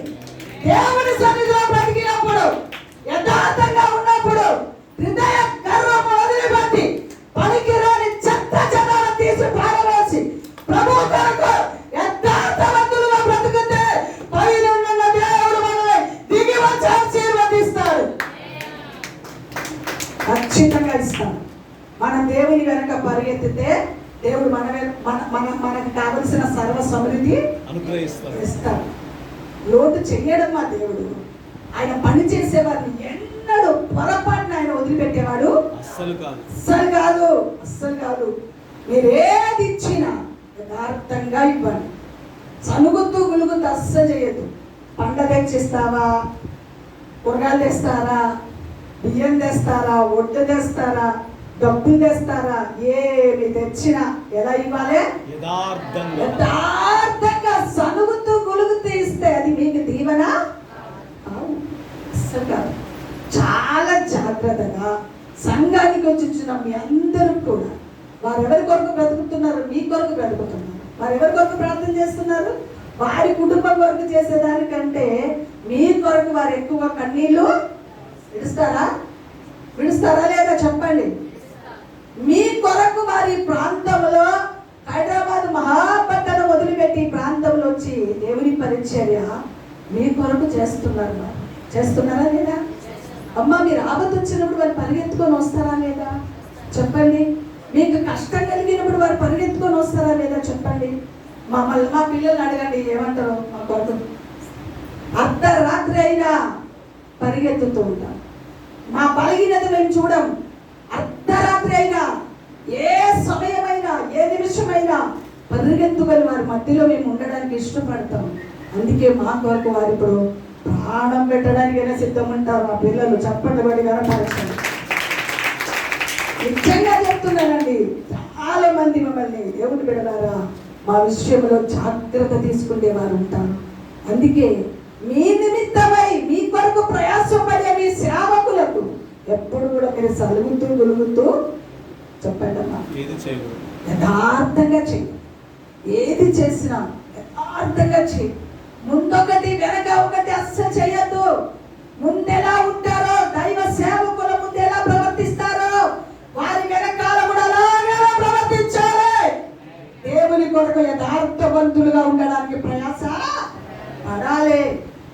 దేవుని సన్నిధిలో బ్రతికినప్పుడు, యథార్థంగా ఉన్నప్పుడు, హృదయ గర్వం వదిలిపెట్టి పనికిరాని చెత్త చెదారం తీసి పారవేసి ప్రభు కొరకు యథార్థవంతులుగా బ్రతికితే పైన ఉన్న దేవుడు మనల్ని దిగి వచ్చి ఆశీర్వదిస్తాడు. ఖచ్చితంగా ఇస్తాడు. మనం దేవుని వెనక పరిగెత్తితే దేవుడు మనకు కావలసిన సర్వ సమృద్ధి ఇస్తాడు. లోటు చెయ్యడం మా దేవుడు. ఆయన పని చేసేవాడిని ఎన్నడూ పొరపాటున ఆయన వదిలిపెట్టేవాడు అస్సలు కాదు. మీరు ఏది ఇచ్చినా యథార్థంగా ఇవ్వండి. సనుగుతూ గులుగుతూ అస్సలు చేయొద్దు. పండ తెచ్చిస్తావా, కూరగాయలు తెస్తారా, బియ్యం తెస్తారా, ఒడ్డు తెస్తారా, డబ్బులు తెస్తారా, ఏమి తెచ్చినా ఎలా ఇవ్వాలి? యథార్థంగా సనుగుతూ గులుగుతూ ఇస్తే అది మీకు దీవెన అస్సలు కాదు. చాలా జాగ్రత్తగా సంఘానికి వచ్చిన మీ అందరూ కూడా వారు ఎవరి కొరకు బ్రతుకుతున్నారు? మీ కొరకు బ్రతుకుతున్నారు. వారు ఎవరి కొరకు ప్రార్థన చేస్తున్నారు? వారి కుటుంబం కొరకు చేసేదానికంటే మీ కొరకు వారు ఎక్కువ కన్నీళ్లు విడుస్తారా లేదా? చెప్పండి. మీ కొరకు వారి ప్రాంతంలో, హైదరాబాద్ మహాపట్టణం వదిలిపెట్టి ప్రాంతంలో వచ్చి దేవుని పరిచర్య మీ కొరకు చేస్తున్నారా లేదా? అమ్మ, మీరు ఆపద వచ్చినప్పుడు వారు పరిగెత్తుకొని వస్తారా లేదా? చెప్పండి. మీకు కష్టం కలిగినప్పుడు వారు పరిగెత్తుకొని వస్తారా లేదా? చెప్పండి. మా పిల్లల్ని అడగండి ఏమంటారు. మా కొరకు అర్ధరాత్రి అయినా పరిగెత్తుతూ ఉంటాం. మా బలహీనత మేము చూడం. అర్ధరాత్రి అయినా, ఏ సమయమైనా, ఏ నిమిషమైనా పరిగెత్తుకొని వారి మధ్యలో మేము ఉండడానికి ఇష్టపడతాం. అందుకే మా కొరకు వారు ఇప్పుడు ప్రాణం పెట్టడానికైనా సిద్ధం ఉంటారు మా పిల్లలు. చప్పట్లు పడి కనపరచండి. నిజంగా చెప్తున్నానండి, చాలా మంది మమ్మల్ని దేవుని బిడ్డలారా మా విషయంలో జాగ్రత్త తీసుకునే వారు ఉంటారు. అందుకే మీ నిమిత్తమై మీ కొరకు ప్రయాసపడే మీ సేవకులకు ఎప్పుడు కూడా మీరు సలుగుతూ గులుగుతూ చెప్పండి అమ్మా, యథార్థంగా చెయ్యి. ఏది చేసినా యథార్థంగా చెయ్యి. ముందొకటి వెనక ఒకటి అస్సలు చేయొద్దు. ముందెలా ఉంటారో దైవ సేవకుల ముందు ఎలా ప్రవర్తిస్తారో వారి వెనకాల కూడా అలాగే ప్రవర్తించాలి. దేవుని కొరకు యథార్థవంతులుగా ఉండడానికి ప్రయాస పడాలి.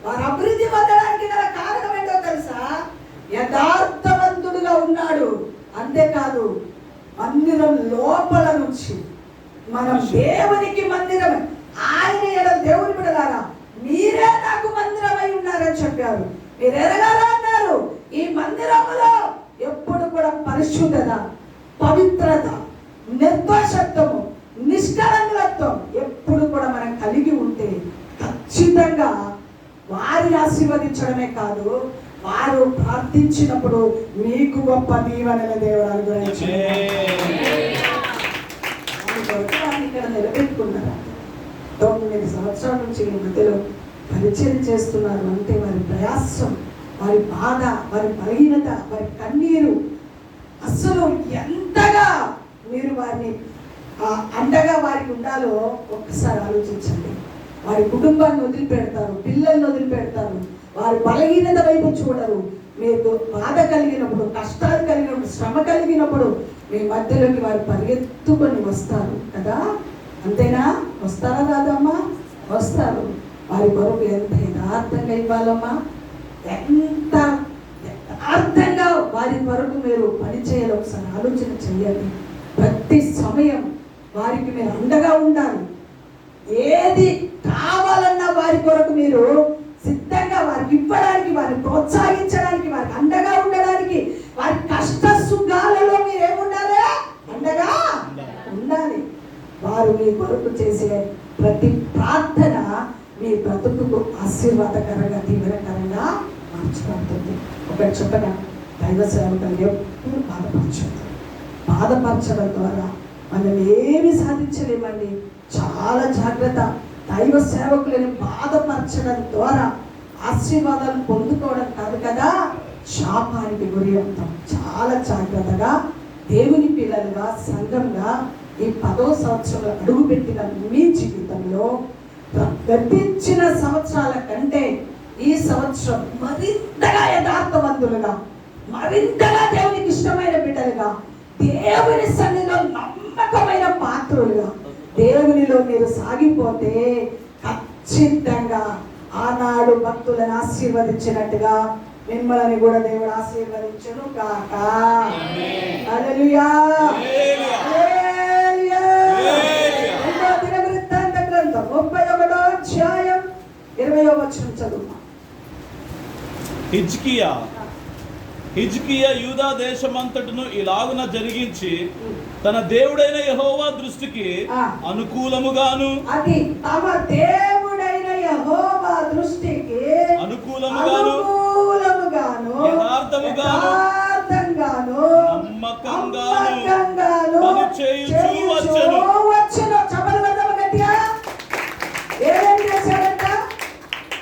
వారు అభివృద్ధి పొందడానికి గల కారణం ఏంటో తెలుసా? యథార్థవంతుడుగా ఉన్నాడు. అంతేకాదు, మందిరం లోపల నుంచి మనం దేవునికి మందిరం, ఆయన దేవుని బిడ్డలారా మీరే నాకు మందిరమై ఉన్నారని చెప్పారు. మీరు ఎరగారా అన్నారు. ఈ మందిరములో ఎప్పుడు కూడా పరిశుద్ధత, పవిత్రత, నిర్దోషత్వము, నిష్కలంకత్వం ఎప్పుడు కూడా మనం కలిగి ఉంటే ఖచ్చితంగా వారిని ఆశీర్వదించడమే కాదు, వారు ప్రార్థించినప్పుడు మీకు గొప్ప దీవెనల దేవుడు గురించి ఇక్కడ నిలబెట్టుకున్నారా? 9 సంవత్సరాల నుంచి ఈ మధ్యలో పరిచయం చేస్తున్నారు అంటే వారి ప్రయాసం, వారి బాధ, వారి బలహీనత, వారి కన్నీరు, అసలు ఎంతగా మీరు వారిని అండగా వారికి ఉండాలో ఒక్కసారి ఆలోచించండి. వారి కుటుంబాన్ని వదిలిపెడతారు, పిల్లల్ని వదిలిపెడతారు, వారి బలహీనత వైపు చూడరు. మీకు బాధ కలిగినప్పుడు, కష్టాలు కలిగినప్పుడు, శ్రమ కలిగినప్పుడు మీ మధ్యలోకి వారు పరిగెత్తుకొని వస్తారు కదా. అంతేనా? వస్తారా కాదమ్మా? వస్తారు. వారి కొరకు ఎంత యథార్థంగా ఇవ్వాలమ్మా, ఎంత యథార్థంగా వారి కొరకు మీరు పనిచేయాలి. ఒకసారి ఆలోచన చేయాలి. ప్రతి సమయం వారికి మీరు అండగా ఉండాలి. ఏది కావాలన్నా వారి కొరకు మీరు సిద్ధంగా వారికి ఇవ్వడానికి, వారిని ప్రోత్సహించడానికి, వారికి అండగా ఉండడానికి, వారి కష్ట సుఖాలలో మీరు ఏముండాలి? అండగా ఉండాలి. వారు మీ కొరకు చేసే ప్రతి ప్రార్థన మీ బ్రతుకుకు ఆశీర్వాదకరంగా, దీవెనకరంగా మార్చబడుతుంది. ఒకటి చెప్పగా, దైవ సేవకులు ఎప్పుడు బాధపరచడం ద్వారా మనం ఏమి సాధించలేమండి. చాలా జాగ్రత్త. దైవ సేవకులని బాధపరచడం ద్వారా ఆశీర్వాదాలు పొందుకోవడం కాదు కదా, శాపానికి గురి అవుతాం. చాలా జాగ్రత్తగా దేవుని పిల్లలుగా, సంఘంగా ఈ 10వ సంవత్సరంలో అడుగుపెట్టిన మీ జీవితంలో గతించిన సంవత్సరాల కంటే ఈ సంవత్సరం మరింతగా యథార్థవంతులుగా, మరింతగా దేవునికి ఇష్టమైన బిడ్డలుగా, దేవుని సన్నిధిలో నమ్మకమైన పాత్రులుగా దేవునిలో మీరు సాగిపోతే ఖచ్చితంగా ఆనాడు భక్తులను ఆశీర్వదించినట్టుగా మిమ్మల్ని కూడా దేవుడు ఆశీర్వదించును కాక. హల్లెలూయా. దినవృత్తాంత గ్రంథం 31వ అధ్యాయం 20వ వచనం చదువు. హిజ్కియా యూదా దేశమంతటను ఇలాగున జరిగించి తన దేవుడైన యెహోవా దృష్టికి అనుకూలముగాను, అది తమ దేవుడైన యెహోవా దృష్టికి అనుకూలముగాను, యథార్థముగాను, నమ్మకంగాను పనిచేయుచు వచ్చెను.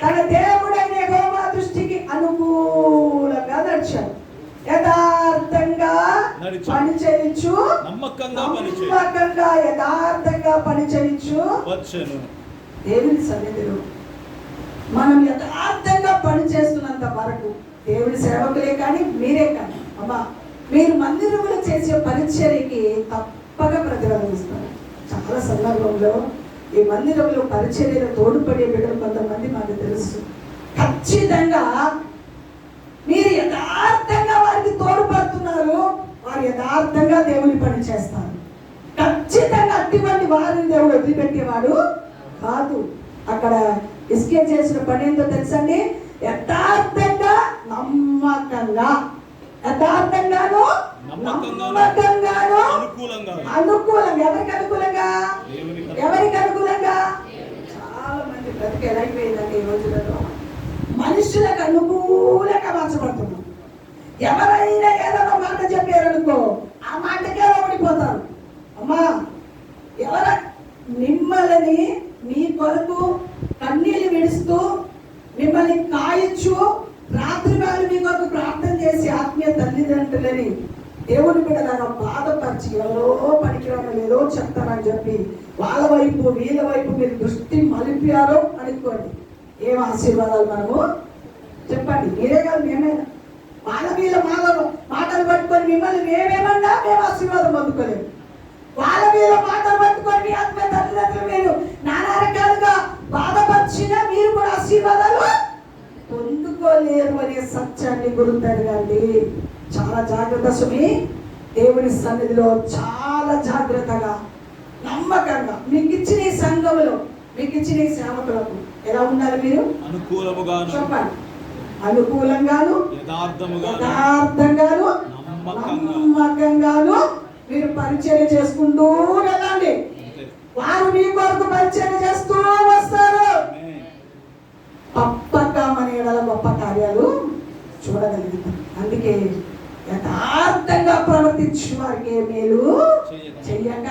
తన దేవుడైన యెహోవా దృష్టికి అనుకూలంగా నడిచాడు, యథార్థంగా పనిచేయచ్చు, నమ్మకంగా యథార్థంగా పనిచేయచ్చు వచ్చెను. దేవుని సన్నిధిలో మనం యథార్థంగా పనిచేస్తున్నంత వరకు దేవుడి సేవకులే కానీ మీరే కానీ అమ్మా, మీరు మందిరంలో చేసే పరిచర్యకి తప్పక ప్రతిఫలం ఇస్తారు. చాలా సందర్భంలో ఈ మందిరంలో పరిచర్యలో తోడ్పడే బిడ్డలు కొంతమంది మాకు తెలుసు. ఖచ్చితంగా మీరు యథార్థంగా వారికి తోడ్పడుతున్నారు, వారు యథార్థంగా దేవుని పని చేస్తారు. ఖచ్చితంగా అటువంటి వారిని దేవుడు వదిలిపెట్టేవాడు కాదు. అక్కడ ఇస్కే చేసిన పని ఏంటో తెలుసండి? యథార్థంగా, నమ్మకంగా, యథార్థంగాను, నమ్మకంగాను, అనుకూలంగా. ఎవరికి అనుకూలంగా? ఎవరికి అనుకూలంగా? చాలా మంది బ్రతికి ఎలా అయిపోయిందండి ఈ రోజులలో. మనిషి మనుషులకు అనుకూలంగా మార్చబడుతున్నాం. ఎవరైనా ఏదైనా మాట చెప్పారనుకో ఆ మాటకే ఓడిపోతారు. అమ్మా, ఎవర మిమ్మల్ని మీ కొరకు కన్నీళ్ళు విడుస్తూ మిమ్మల్ని కాయచ్చు రాత్రి వేళ మీ కొరకు ప్రార్థన చేసి ఆత్మీయ తల్లిదండ్రులని దేవుని బిడ్డలారా బాధపరిచి ఎవరో పనికిరాను ఏదో చెప్తారని చెప్పి వాళ్ళ వైపు వీళ్ళ వైపు మీరు దృష్టి మలిపారో అనుకోండి, ఏం ఆశీర్వాదాలు మనము చెప్పండి. మీరే కాదు మేమైనా వాళ్ళ వీళ్ళ మాటలు పట్టుకొని మిమ్మల్ని మేమేమన్నా మేము ఆశీర్వాదం పొందుకోలేము. వాళ్ళ వీళ్ళ మాటలు పట్టుకొని మీ ఆత్మీయ తల్లిదండ్రులు మీరు నానా రకాలుగా బాధపరిచినా మీరు కూడా ఆశీర్వాదాలు పొందుకోలేరు అనే సత్యాన్ని గుర్తెరగండి. చాలా జాగ్రత్త సుమి. దేవుని సన్నిధిలో చాలా జాగ్రత్తగా నమ్మకంగా మీకు ఇచ్చిన ఈ సంఘములో మీకు ఇచ్చిన ఈ సేవకులకు ఎలా ఉండాలి? మీరు అనుకూలముగాను చెప్పండి, అనుకూలంగాను యథార్థంగాను నమ్మకంగాను మీరు పరిచయం చేసుకుంటూ వెళ్ళండి. వారు మీ కొరకు పరిచయం చేస్తూ వస్తారు. తప్పకమనే గొప్ప కార్యాలు చూడగలుగుతాం. అందుకే యథార్థంగా ప్రవర్తించు వారికి మేలు చెయ్యక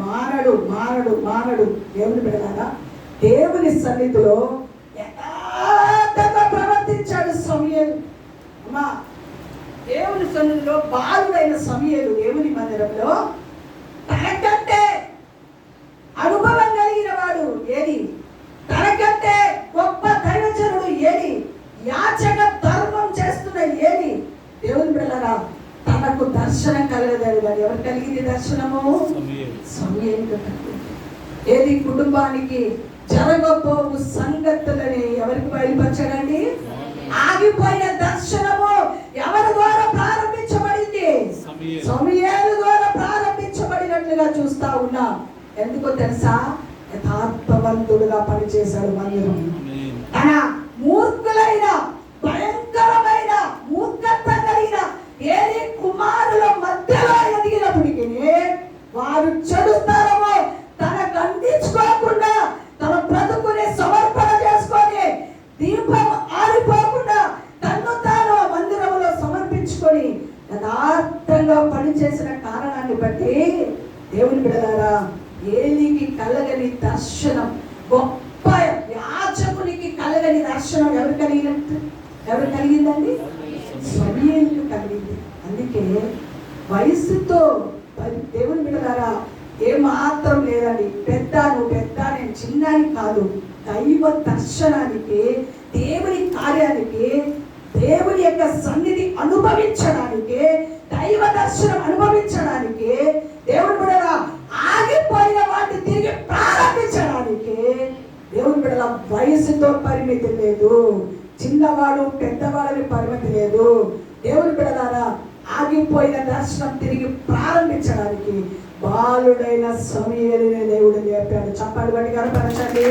మానడు మానడు మానడు. దేవుని బిడ్డలారా, దేవుని సన్నిధిలో యథార్థంగా ప్రవర్తించాడు సమూయేలు. అమ్మా, దేవుని సన్నిధిలో బాలుడైన సమూయేలు దేవుని మందిరంలో తనకంటే అనుభవం కలిగిన వాడు ఏది, తనకంటే గొప్ప దైవజనుడు ఏది, యాచక ధర్మం చేస్తున్న ఏది, దేవుని బిడ్డలారా తనకు దర్శనం కలగలేదు. కానీ ఎవరు కలిగింది దర్శనము? సమూయేలుకు కలిగింది. ఏది, కుటుంబానికి జరగబోవు సంగతులని ఎవరికి బయలుపరచాడండి? ఆగిపోయిన దర్శనము ఎవరి ద్వారా ప్రారంభించబడింది? సమూయేలు ద్వారా ప్రారంభించబడినట్లుగా చూస్తా ఉన్నా. ఎందుకో తెలుసా? యథార్థవంతుడుగా పనిచేశాడు మందిరం. తన మూర్ఖులైన భయంకరమైన మూర్ఖత్వం కలిగిన ఏలి కుమారుల మధ్యలో ఎదిగినప్పటికీ వారు చెడుస్తారమో తనకు అందించుకోకుండా తన బ్రతుకుని సమర్పణ చేసుకొని దీపం ఆరిపోకుండా తన్ను తాను మందిరంలో సమర్పించుకొని యథార్థంగా పనిచేసిన కారణాన్ని బట్టి దేవుని బిడ్డలారా ఏలికి కలగని దర్శనం, గొప్ప యాజకునికి కలగని దర్శనం ఎవరు కలిగిందండి? సమూయేలుకు కలిగింది. అందుకే వయసుతో దేవుని బిడ్డలారా ఏమాత్రం లేదండి. పెద్ద నువ్వు పెద్ద నేను చిన్నని కాదు. దైవ దర్శనానికి, దేవుని కార్యానికి, దేవుని యొక్క సన్నిధి అనుభవించడానికి, దైవ దర్శనం అనుభవించడానికి, దేవుని బిడ్డలా ఆగిపోయిన వాటిని తిరిగి ప్రారంభించడానికి దేవుని బిడ్డల వయసుతో పరిమితి లేదు. చిన్నవాడు పెద్దవాడని పరిమితి లేదు. దేవుని బిడ్డలారా ఆగిపోయిన దర్శనం తిరిగి ప్రారంభించడానికి బాలుడైన సమూయేలుని దేవుడు లేపాడు. చప్పాడు బట్టి కనపరచండి.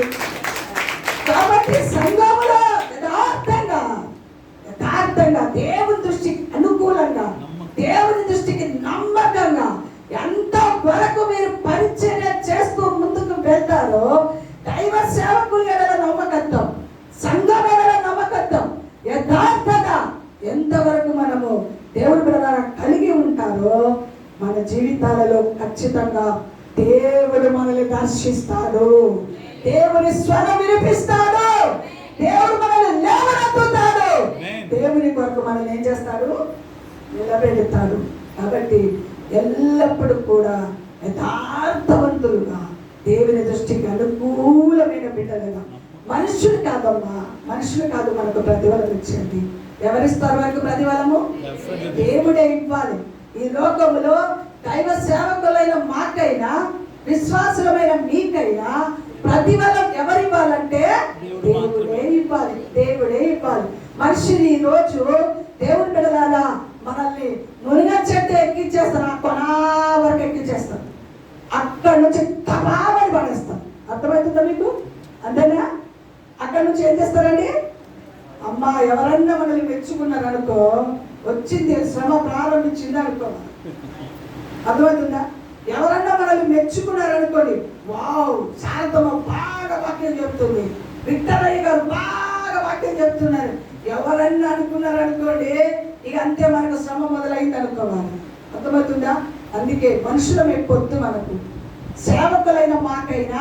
కాబట్టి సంఘములో యథార్థంగా దేవుని దృష్టికి అనుకూలంగా, దేవుని దృష్టికి నమ్మకంగా ఎంత వరకు మీరు పరిచర్య చేస్తూ ముందుకు వెళ్తారో దైవ సేవకులు ఎడల నమ్మకత్వం, సంఘం ఎడల నమ్మకత్వం, యథార్థత ఎంతవరకు మనము దేవుని బిడ్డలారా కలిగి ఉంటారో మన జీవితాలలో ఖచ్చితంగా దేవుడు మనల్ని దర్శిస్తాడు. దేవుని స్వరం వినిపిస్తాడు. దేవుడు మనల్ని లేవనెత్తుతాడు. దేవుని కొరకు మనల్ని ఏం చేస్తాడు? నిలబెడతాడు. కాబట్టి ఎల్లప్పుడూ కూడా యథార్థవంతులుగా దేవుని దృష్టికి అనుకూలమైన బిడ్డలుగా, మనుషులు కాదమ్మా, మనుషులు కాదు మనకు ప్రతిఫలం ఇచ్చేది. ఎవరిస్తారు మనకు ప్రతిఫలము? దేవుడే ఇవ్వాలి. ఈ లోకములో దైవ సేవకులైన మాకైనా విశ్వాసులమైన మీకైనా ప్రతిఫలం ఎవరు ఇవ్వాలంటే దేవుడే ఇవ్వాలి. దేవుడే ఇవ్వాలి. మనిషిని ఈ రోజు దేవుని బిడ్డలారా మనల్ని మునిగ చెట్టు ఎక్కించేస్తారు, కొనా వరకు ఎక్కించేస్తారు, అక్కడి నుంచి తపామని పడేస్తారు. అర్థమవుతుందా మీకు? అంతేనా? అక్కడి నుంచి ఏం చేస్తారండి? అమ్మా, ఎవరన్నా మనల్ని మెచ్చుకున్నారు అనుకో, వచ్చింది శ్రమ ప్రారంభించింది అనుకో, అర్థమవుతుందా? ఎవరన్నా మనల్ని మెచ్చుకున్నారు అనుకోండి, వావ్ శారదమ్మ బాగా వాక్యం చెప్తుంది, విక్టరయ్య గారు బాగా వాక్యం చెప్తున్నారు. ఎవరన్నా అనుకున్నారు అనుకోండి, ఇక అంతే, మనకు శ్రమ మొదలైంది అనుకోవాలి. అర్థమవుతుందా? అందుకే మనుషులం పొద్దు మనకు, సేవకులైన మాకైనా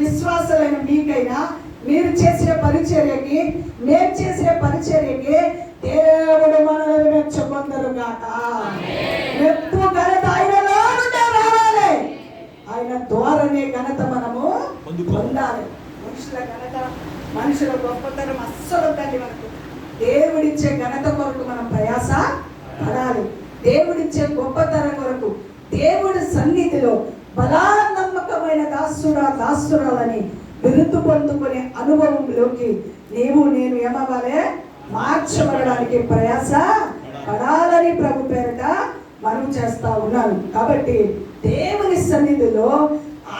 విశ్వాసులైన మీకైనా, మీరు చేసే పరిచర్యకి మేము చేసే పరిచర్యకి దేవుడు మనల్ని మెచ్చుకొందరు గాక. మెప్పు ఘనత ఆయనలో నుండే రావాలి. ఆయన ద్వారానే ఘనత మనము పొందాలి. మనుషుల ఘనత, మనుషుల గొప్పతనం అస్సలు వద్దండి మనకు. దేవుడిచ్చే ఘనత కొరకు మనం ప్రయాస పడాలి. దేవుడిచ్చే గొప్పతనం కొరకు దేవుడి సన్నిధిలో బలానమ్మకమైన దాసురాలని బిరుదు పొందుకునే అనుభవంలోకి నీవు నేను ఏమవ్వాలి? మార్చబడడానికి ప్రయాస పడాలని ప్రభు పేరిట మనం చేస్తా ఉన్నాను. కాబట్టి దేవుని సన్నిధిలో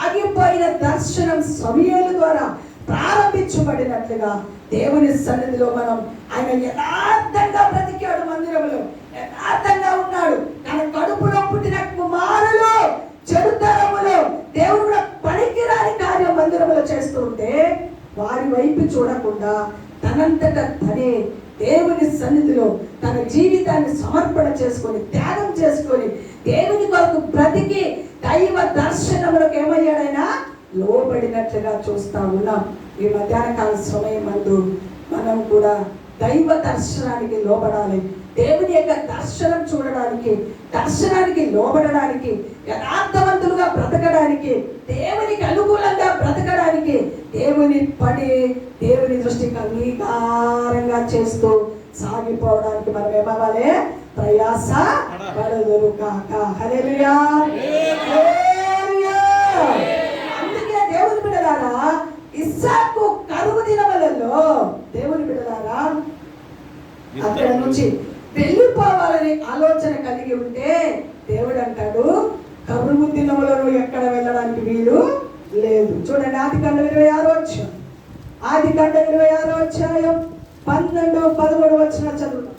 ఆగిపోయిన దర్శనం సమయాల ద్వారా ప్రారంభించబడినట్లుగా దేవుని సన్నిధిలో మనం, ఆయన యథార్థంగా బ్రతికాడు, మందిరంలో యథార్థంగా ఉన్నాడు. తన కడుపులో పుట్టిన కుమారులు చెడుతరములో దేవుడు కూడా పనికిరాని కార్యం మందిరంలో చేస్తూ ఉంటే వారి వైపు చూడకుండా తనంతట తనే దేవుని సన్నిధిలో తన జీవితాన్ని సమర్పణ చేసుకొని, త్యాగం చేసుకొని, దేవుని కొరకు బ్రతికి దైవ దర్శనములకు ఏమయ్యాడైనా లోబడినట్లుగా చూస్తా ఉన్నాం. ఈ మధ్యాహ్న కాల సమయం మందు మనం కూడా దైవ దర్శనానికి లోబడాలి. దేవుని యొక్క దర్శనం చూడడానికి, దర్శనానికి లోబడడానికి, యథార్థవంతులుగా బ్రతకడానికి, దేవునికి అనుకూలంగా బ్రతకడానికి, దేవుని పని దేవుని దృష్టికి అంగీకారంగా చేస్తూ సాగిపోవడానికి మనం ఏమవ్వాలి? ప్రయాస పడదురు కాక. హల్లెలూయా. అందుకే దేవుని బిడ్డలారా, ఇస్సాకు కరువు దినములలో దేవుని బిడ్డలారా అక్కడ నుంచి వెళ్ళిపోవాలని ఆలోచన కలిగి ఉంటే దేవుడు అంటాడు, కరువు దినములను ఎక్కడ వెళ్ళడానికి వీలు లేదు. చూడండి, ఆదికాండం 26వ అధ్యాయం, ఆదికాండం 26వ అధ్యాయం 12, 13 వచనం చదువు.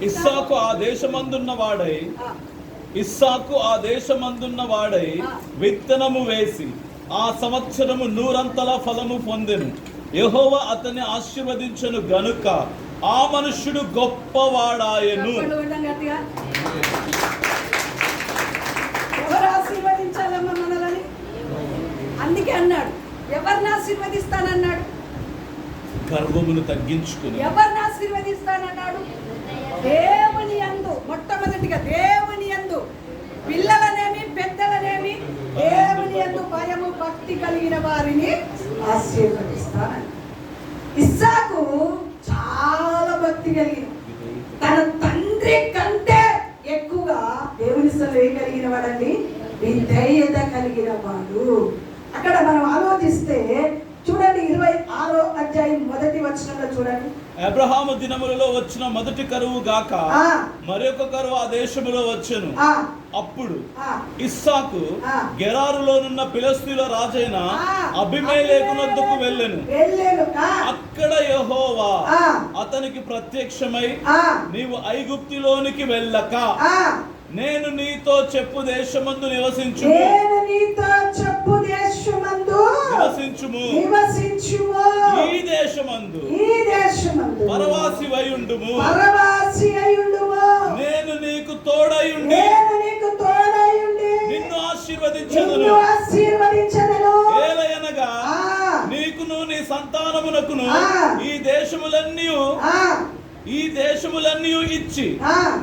ఇస్సాకు ఆ దేశమందున్న వాడై విత్తనము వేసి ఆ సంవత్సరము 100 ఫలము పొందెను. యెహోవా అతన్ని ఆశీర్వదించెను గనుక ఆ మనుష్యుడు గొప్పవాడాయెను. ఎవరు ఆశీర్వదించాలమ్మా మనల్ని? అందుకే అన్నాడు, ఎవరిని ఆశీర్వదిస్తానన్నాడు? గర్వమును తగ్గించుకుని. ఎవరిని ఆశీర్వదిస్తానన్నాడు? దేవుని యందు, మొట్టమొదటిగా దేవుని యందు, పిల్లలనేమి పెద్దలనేమి దేవుని యందు భయము భక్తి కలిగిన వారిని ఆశీర్వదిస్తానని. ఇస్సాకు చాలా భక్తి కలిగిన, తన తండ్రి కంటే ఎక్కువగా దేవుని సన్నిధిలో ఏం కలిగిన వాడండి? విధేయత కలిగిన వాడు. అక్కడ మనం ఆలోచిస్తే చూడండి, 26వ అధ్యాయం 1వ వచనంలో చూడండి. అబ్రహాము దినములలో వచ్చిన మొదటి కరువు గాక మరొక కరువు ఆ దేశములో వచ్చెను. అప్పుడు ఇస్సాకు గెరారులోనున్న ఫిలిష్తీయుల రాజైన అబీమెలెకునొద్దకు వెళ్ళెను. అక్కడ యెహోవా అతనికి ప్రత్యక్షమై, నీవు ఐగుప్తులోనికి వెళ్ళక నేను నీతో చెప్పు దేశమందు నివసించుము ఈ దేశమందు పరవాసివై ఉండుము. నేను నీకు తోడయుండి నిన్ను ఆశీర్వదించెదను. ఏలయనగా నీకును నీ సంతానమునకును ఈ దేశములన్నీ ఇచ్చి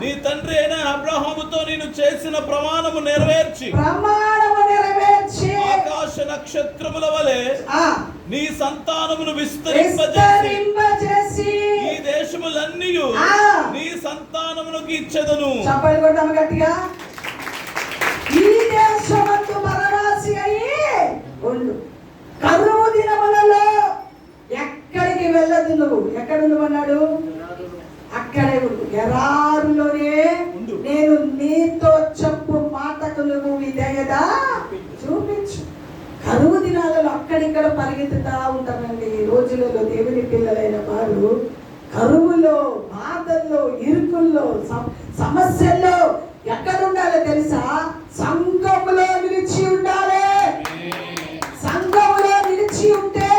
నీ తండ్రి అయిన అబ్రహాముతో నేను చేసిన ప్రమాణము నెరవేర్చి ఆకాశ నక్షత్రముల వలె నీ సంతానమును విస్తరింపజేసి ఈ దేశములన్నీ నీ సంతానమునకు ఇచ్చెదను. చప్పట్లు కొడదాం గట్టిగా. ఈ దేశమందు పరవాసి అయ్యి ఉండు. కరువు దినములలో ఎక్కడికి వెళ్ళదు. నువ్వు ఎక్కడ ఉండమన్నాడు? అక్కడే ఉండు. గెరారులోనే నేను నీతో చెప్పు మాటకు నువ్వు విధేయత చూపించు. కరువు దినాలలో అక్కడిక్కడ పరిగెత్తుతా ఉంటారండి. ఈ రోజులలో దేవుని పిల్లలైన వారు కరువులో, బాధల్లో, ఇరుకుల్లో, సమస్యల్లో ఎక్కడ ఉండాలో తెలుసా? సంఘములో నిలిచి ఉండాలి. సంఘములో నిలిచి ఉంటే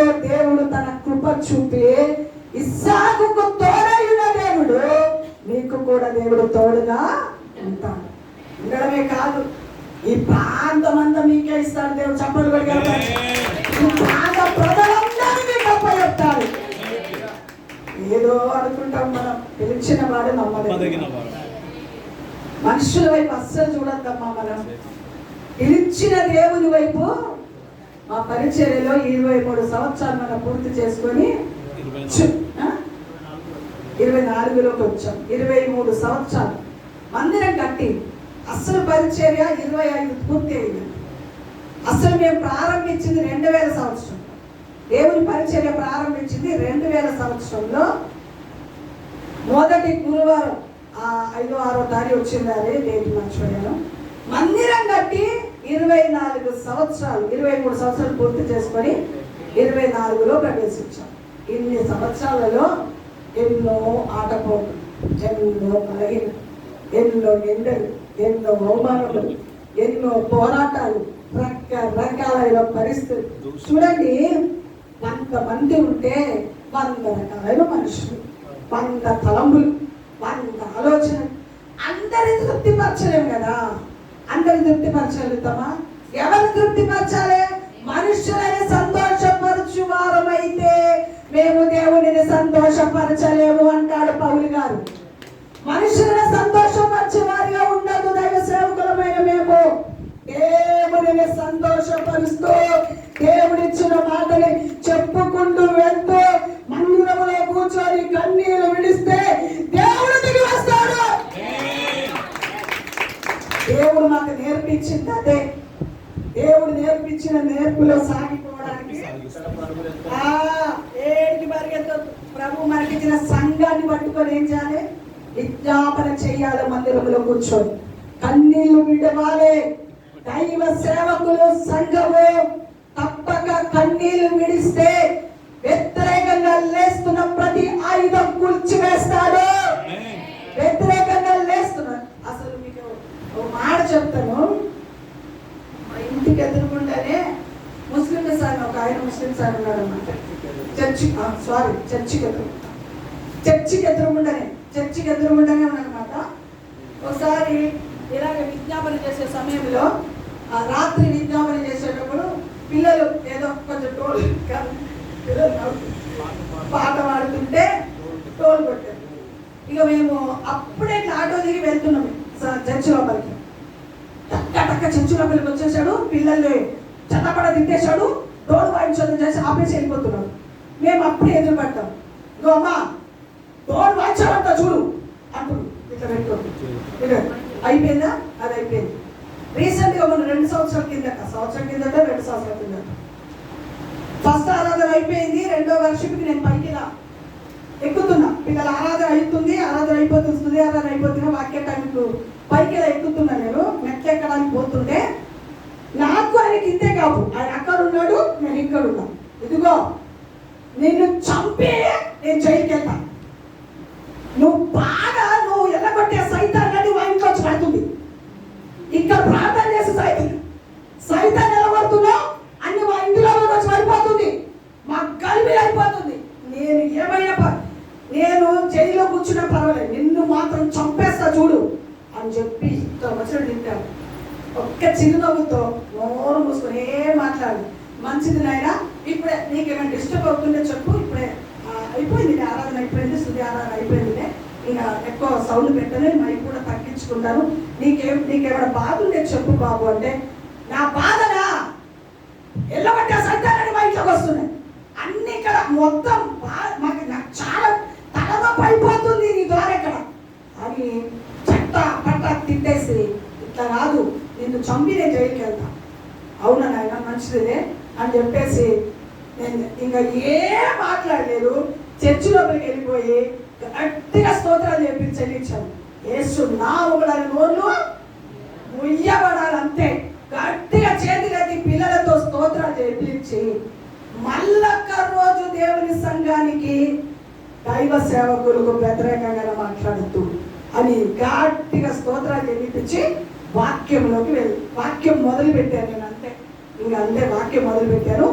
ఇదిగో దేవుడు తన కృప చూపి ఇస్సాకుకు తోడైన దేవుడు నీకు కూడా దేవుడు తోడుగా ఉంటాడు. ఉండడమే కాదు, ఈ ప్రాంతం అంతా మీకే ఇస్తాడు దేవుడు. చప్పలు కొట్టాడు. ఈ ప్రాంత ప్రజలందరూ మీకు అప్పచెప్తాడు. ఏదో అనుకుంటాం మనం, పిలిచిన వాడు నమ్మదగిన మనుషుల వైపు అస్సలు చూడద్దమ్మా. మనం పిలిచిన దేవుని వైపు. మా పరిచర్యలో 23 సంవత్సరాలు మనం పూర్తి చేసుకొని 24లోకి వచ్చాం. 23 సంవత్సరాలు మందిరం కట్టి అసలు పరిచర్య 25 పూర్తి అయింది. అసలు మేము ప్రారంభించింది 2000 సంవత్సరం. దేవుని పరిచర్య ప్రారంభించింది 2000 సంవత్సరంలో మొదటి గురువారం 5-6వ తారీఖు వచ్చింది. అదే డేట్ మర్చిపోయాను. మందిరం కట్టి 24 సంవత్సరాలు 23 సంవత్సరాలు పూర్తి చేసుకొని 24లో ప్రవేశించాం. ఇన్ని సంవత్సరాలలో ఎన్నో ఆటపోట్లు, ఎన్నో బలహీన, ఎన్నో ఎండలు, ఎన్నో అవమానాలు, ఎన్నో పోరాటాలు, రకరకాలైన పరిస్థితులు. చూడండి, 100 మంది ఉంటే 100 రకాలైన మనుషులు, 100 తలంపులు, 100 ఆలోచనలు. అందరిని తృప్తిపరచలేము కదా. అందరిని తృప్తిపరచగలుగుతామా? ఎవరు తృప్తిపరచాలి? మనుషులని సంతోషపరచు వారమైతే మేము దేవుడిని సంతోషపరచలేము అంటాడు పౌలు గారు. మనుషులను సంతోషపరిచే వారిగా ఉండదు దైవ సేవకులమైన మేము. దేవుడిని సంతోషపరుస్తూ దేవుడిచ్చిన మాటని చెప్పుకుంటూ వెళ్తూ మందిరంలో కూర్చొని కన్నీళ్లు విడిస్తే దేవుడు దిగి వస్తాడు. దేవుడు మాకు నేర్పించింది అదే. దేవుడు నేర్పించిన నేర్పులో సాగిపోవడానికి ఏడికి పరిగెత్తొద్దు. ప్రభు మనకిచ్చిన సంఘాన్ని పట్టుకొని ఏం చేయాలి? విజ్ఞాపన చేయాలి. మందిరంలో కూర్చొని కన్నీళ్లు విడవాలి. దైవ సేవకులు సంఘము తప్పక కన్నీళ్లు విడిస్తే వ్యతిరేకంగా లేస్తున్న ప్రతి ఆయుధం కూల్చివేస్తాడు. వ్యతిరేకంగా లేస్తున్నారు. అసలు మీకు ఒక మాట చెప్తాను. మా ఇంటికి ఎదురుకుండానే ముస్లిం సార్, ఒక ఆయన ముస్లిం సార్ ఉన్నాడు అన్నమాట. చర్చికి ఎదురుగుండానే ఉన్నాడనమాట. ఒకసారి ఇలాగ విజ్ఞాపన చేసే సమయంలో, ఆ రాత్రి విజ్ఞాపన చేసేటప్పుడు పిల్లలు ఏదో కొంచెం పాట పాడుతుంటే టోల్ కొట్టారు. ఇక మేము అప్పుడే ఆటో దిగి వెళ్తున్నాము చర్చి లోపలికి. టక్క చర్చి లోపలికి వచ్చేసాడు. పిల్లల్ని చట్టపడ తిట్టేశాడు. డోర్ వాయించడం చేసి ఆపేసి వెళ్ళిపోతున్నాడు. మేము అప్పుడే ఎదురు పడతాం. ఇగో అమ్మా, డోర్ వాయించాలంట చూడు అంటుడు. ఇట్లా పెట్టుకోండి. అయిపోయిందా? అది అయిపోయింది. రీసెంట్గా మన 2 సంవత్సరాల కిందట 2 సంవత్సరాల కిందట ఫస్ట్ ఆరాధన అయిపోయింది. 2వ వర్షిప్కి నేను పైకి ఎక్కుతున్నా. పిల్లల ఆరాధన అవుతుంది, ఆరాధన అయిపోతుంది, ఆరాధన అయిపోతున్నా. వాక్య టైంకు పైకి ఎక్కుతున్నా. నేను మెట్లు ఎక్కడానికి పోతుంటే నాకు ఆయనకి ఇంతే కాదు, ఆయన అక్కడ ఉన్నాడు, నేను ఇక్కడ ఉన్నా. ఇదిగో నిన్ను చంపి నేను జైలుకి వెళ్తా. నువ్వు ఎల్లగొట్టే సైతాన్ని వాయించుకొచ్చి పడుతుంది. ఇక్కడ ప్రార్థన చేసి సైతాన్ని నిలబడుతున్నావు అన్ని మా ఇంటిలో వచ్చి పడిపోతుంది. మా గల్బీ అయిపోతుంది. నేను జైల్లో కూర్చున్నా పర్వాలేదు, నిన్ను మాత్రం చంపేస్తా చూడు అని చెప్పి వచ్చినట్టు తింటాను. ఒక్క చిరునవ్వుతో నోరు మూసుకొని ఏం మాట్లాడు. మంచిది నాయనా, ఇప్పుడే నీకేమైనా డిస్టర్బ్ అవుతుంటే చెప్పు. ఇప్పుడే అయిపోయింది, ఆరాధన అయిపోయింది, స్తుతి ఆరాధన అయిపోయింది. ఇంకా ఎక్కువ సౌండ్ పెట్టని మైక్ కూడా తగ్గించుకుంటాను. నీకేమైనా బాధ ఉంటే చెప్పు బాబు అంటే, నా బాధనా ఎల్లబట్టే సంతానాన్ని మా ఇంట్లోకి వస్తున్నాయి అన్ని. ఇక్కడ మొత్తం మాకు నాకు చాలా తలనొప్పి అయిపోతుంది నీ ద్వారా ఇక్కడ అని పట్ట తిట్టేసి, ఇట్లా కాదు నిన్ను చంపి నేను జైలుకి వెళ్తా. అవునా నాయన, మంచిదిలే అని చెప్పేసి నేను ఇంకా ఏం మాట్లాడలేదు. చర్చి లోపలికి వెళ్ళిపోయి గట్టిగా స్తోత్రాలు చెల్లించాను. యేసు నామములని నోళ్ళు ముయ్యబడాలంతే. గట్టిగా చేతులెత్తి పిల్లలతో స్తోత్రాలు చెల్లించి మళ్ళొక్క రోజు దేవుని సంఘానికి దైవ సేవకులకు వ్యతిరేకంగా మాట్లాడుతూ అని గట్టిగా స్తోత్రాలు చెల్లించి వాక్యం మొదలు పెట్టాను. నేను అంతే వాక్యం మొదలు పెట్టాను.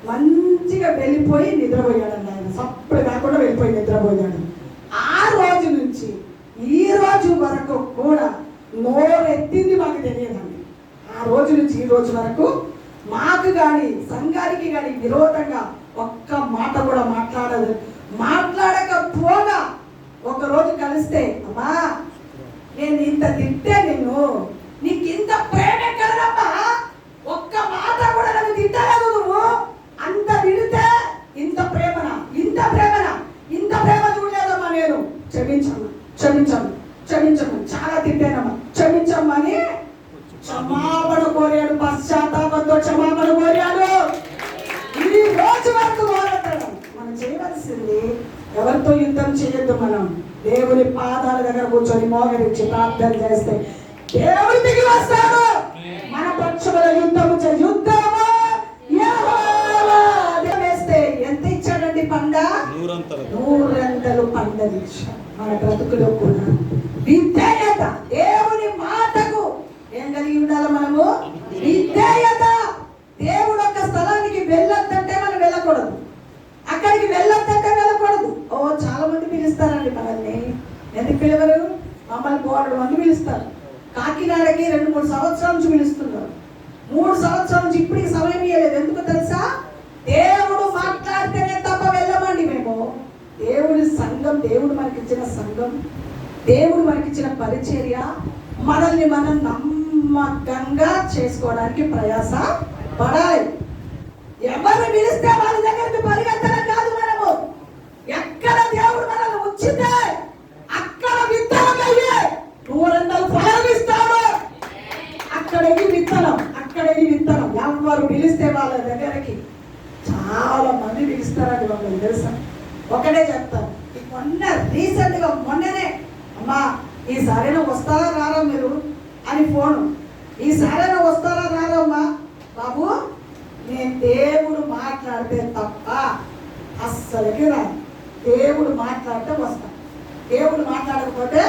మంచి మంచిగా వెళ్ళిపోయి నిద్రపోయాడండి. ఆయన సప్పుడు కాకుండా వెళ్ళిపోయి నిద్రపోయాడు. ఆ రోజు నుంచి ఈ రోజు వరకు కూడా నోరెత్తింది మాకు తెలియదండి. ఆ రోజు నుంచి ఈ రోజు వరకు మాకు కానీ సంఘానికి కానీ విరోధంగా ఒక్క మాట కూడా మాట్లాడదు. మాట్లాడకపోగా ఒకరోజు కలిస్తే, అమ్మా నేను ఇంత తింటే నీకు ఇంత ప్రేమ ఎక్కడమ్మా, ఒక్క మాట కూడా నన్ను తిట్టలేదు నువ్వు, అంత విడితే ఇంత ప్రేమనా, ఇంత ప్రేమనా, ఇంత ప్రేమ చూడలేదమ్మా నేను, క్షమించమ్మా, క్షమించమ్మా, క్షమించమ్మా, చాలా తింటానమ్మా, క్షమించమ్మా అని క్షమాపణ కోరాడు. పశ్చాత్తాపంతో క్షమాపణ కోరాడు. ఈ రోజు వరకు పోరాడతాడు. మనం చేయవలసింది, ఎవరితో యుద్ధం చేయొద్దు. మనం దేవుని పాదాల దగ్గర కూర్చొని మోకరించి ప్రార్థన చేస్తే దేవుడు దిగి వస్తాడు. మన పక్షముల యుద్ధము వేస్తే ఎంత ఇచ్చాడండి పండ? 100 పండలు ఇచ్చాడు. మన బ్రతుకులో కూడా విధేయత, దేవుని మాటకు ఏం కలిగి ఉండాలి మనము? విధేయత. దేవుడు ఒక స్థలానికి వెళ్ళొద్దంటే మనం వెళ్ళకూడదు, అక్కడికి వెళ్ళొద్దంటే వెళ్ళకూడదు. ఓ చాలా మంది పిలుస్తారండి మనల్ని. ఎందుకు పిలవరు? మమ్మల్ని 2 మంది పిలుస్తారు. కాకినాడకి 2-3 సంవత్సరాల నుంచి పిలుస్తున్నారు. 3 సంవత్సరాల నుంచి ఇప్పటికి సమయం ఇవ్వలేదు. ఎందుకు తెలుసా? దేవుడు మాట్లాడితేనే తప్ప వెళ్ళమండి మేము. దేవుడి సంఘం, దేవుడు మనకిచ్చిన సంఘం, దేవుడు మనకిచ్చిన పరిచర్య, మనల్ని మనం నమ్మకంగా చేసుకోవడానికి ప్రయాస పడాలి. ఎవరు పిలిస్తే వాళ్ళ దగ్గరికి పరిగెత్తడం కాదు. మనము ఎక్కడ దేవుడు మనల్ని ఉంచితే అక్కడ విత్తనం అయ్యే 100 ఫలం ఇస్తాడు. అక్కడ విత్తనం, అక్కడ విత్తనం. ఎవరు పిలిస్తే వాళ్ళ దగ్గరికి చాలా మంది పిలుస్తారండి. వాళ్ళకి తెలుసా? ఒకటే చెప్తాను. రీసెంట్గా మొన్ననే, అమ్మా ఈసారైనా వస్తారా రారా మీరు అని ఫోను. ఈసారైనా వస్తారా రారా అమ్మా? బాబు నేను దేవుడు మాట్లాడితే తప్ప అస్సలకి రాను. దేవుడు మాట్లాడితే వస్తాను, దేవుడు మాట్లాడకపోతే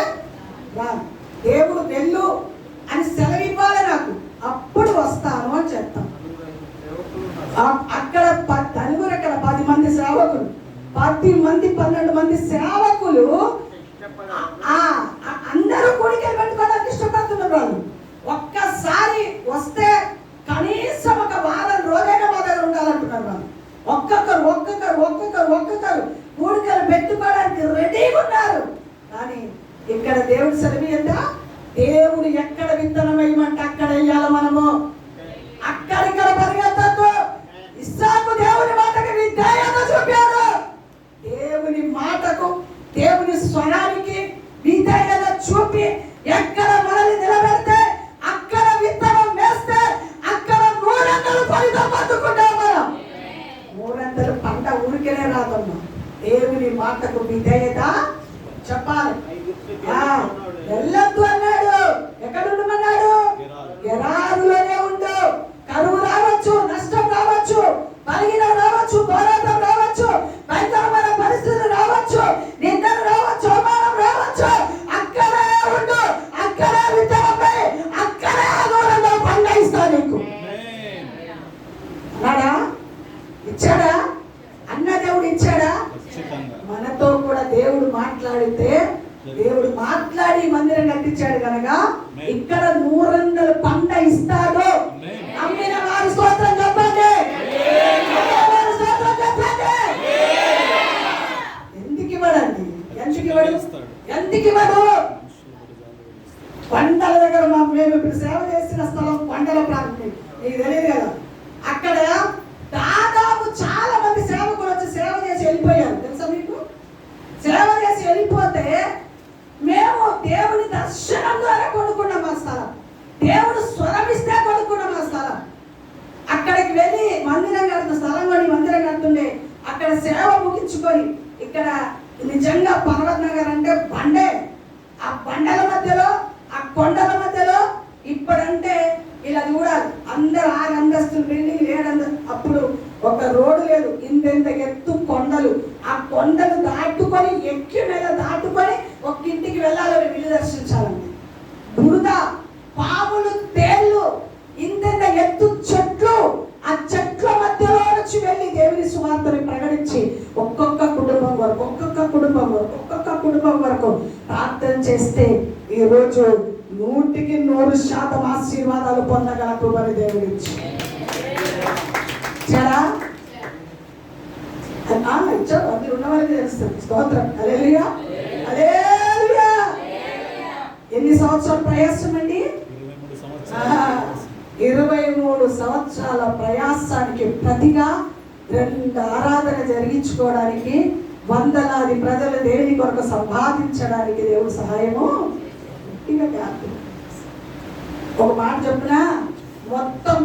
రాను. దేవుడు వెళ్ళు అని సెలవు ఇవ్వాలి నాకు, అప్పుడు వస్తాను అని చెప్తాను. అక్కడ నలుగురు, అక్కడ 10 మంది సేవకులు, 10 మంది 12 మంది సేవకులు అందరూ కోరికలు పెట్టుకోవడానికి ఇష్టపడుతున్నారు. వాళ్ళు ఒక్కసారి వస్తే కనీసం ఒక వారం రోజైనా మా దగ్గర ఉండాలంటున్నారు. వాళ్ళు ఒక్కొక్కరు కోరికలు పెట్టుకోవడానికి రెడీగా ఉన్నారు. కానీ ఇక్కడ దేవుడు సెలవు ఎంత? దేవుడు ఎక్కడ విత్తనం వేయమంటే అక్కడ వేయాలి. మనము అక్కడిక్కడ పరిగెత్తద్దు. ఇస్సాకు దేవుని మాటకు విధేయత చూపాడు. దేవుని మాటకు, దేవుని స్వరానికి విధేయత చూపి ఎక్కడ మనల్ని నిలబెడితే అక్కడ విత్తనం వేస్తే అక్కడ 100 ఫలితం పొందుకుంటాం. మనం 100 పంట ఊరికేనే రాదమ్మా. దేవుని మాటకు విధేయత చెప్పాలి. వెళ్ళొద్దు అన్నాడు. ఎక్కడ ఉండమన్నాడు? గెరారులోనే ఉండు. కరువు రావచ్చు, నష్టం రావచ్చు, బలహీనం రావచ్చు, పోరాటం రావచ్చు, భయంకరమైన పరిస్థితులు రావచ్చు, నిందలు రావచ్చు, అవమానం రావచ్చు. అక్కడే ఉండు, అక్కడే విత్తనమై, అక్కడే 100 పంట ఇస్తా నీకు అన్నాడా? ఇచ్చాడా? అన్న దేవుడు ఇచ్చాడా? మనతో కూడా దేవుడు మాట్లాడితే, దేవుడు మాట్లాడి మందిరం కట్టించాడు కనుక ఇక్కడ 100 పంట ఇస్తాడు. నమ్మిన వారి స్తోత్రం చెప్పండి. ఎందుకు ఇవ్వడండి? ఎందుకు ఇవ్వడు? పంటల దగ్గర మేము ఇప్పుడు సేవ చేసిన స్థలం పంటల ప్రాంతం, నీకు తెలియదు కదా. అక్కడ దాదాపు చాలా మంది సేవకులు వచ్చి సేవ చేసి వెళ్ళిపోయారు. తెలుసా మీకు? సేవ చేసి వెళ్ళిపోతే మేము దేవుని దర్శనం ద్వారా కొనుక్కున్నాం ఆ స్థలం. దేవుడు స్వరమిస్తే కొనుక్కున్నాం ఆ స్థలం. అక్కడికి వెళ్ళి మందిరం కడుతున్న స్థలం కొని మందిరం కడుతుండే అక్కడ సేవ ముగించుకొని, ఇక్కడ నిజంగా పర్వత్ నగర్ అంటే బండే. ఆ బండల మధ్యలో, ఆ కొండల మధ్యలో ఇప్పుడంటే ఇలా చూడాలి, అందరు 6 అంతస్తులు బిల్డింగ్, 7 అంతస్తులు. అప్పుడు ఒక రోడ్డు లేదు, ఇంత ఎత్తు కొండలు. ఆ కొండలు దాటుకొని ఎక్కి మీద దాటుకొని ఒక ఇంటికి వెళ్ళాలి, ఇల్లు దర్శించాలండి. బురద, పాములు, తేళ్లు, ఇంత ఎత్తు చెట్లు. ఆ చెట్ల మధ్యలో వచ్చి వెళ్ళి దేవుని సువార్త సువార్తని ప్రకటించి ఒక్కొక్క కుటుంబం వరకు ప్రార్థన చేస్తే ఈరోజు 100% ఆశీర్వాదాలు పొందగల కృపని దేవుడు ఇచ్చారా? ఇచ్చారు. అందరు ఉన్నవారికి తెలుస్తుంది. స్తోత్రం. హల్లెలూయా, హల్లెలూయా. ఎన్ని సంవత్సరాల ప్రయాసం అండి? 23 సంవత్సరాల ప్రయాసానికి ప్రతిగా 2 ఆరాధన జరిగించుకోవడానికి, వందలాది ప్రజలు దేవుని కొరకు సంపాదించడానికి దేవుడు సహాయము ఒక మాట చెప్పున మొత్తం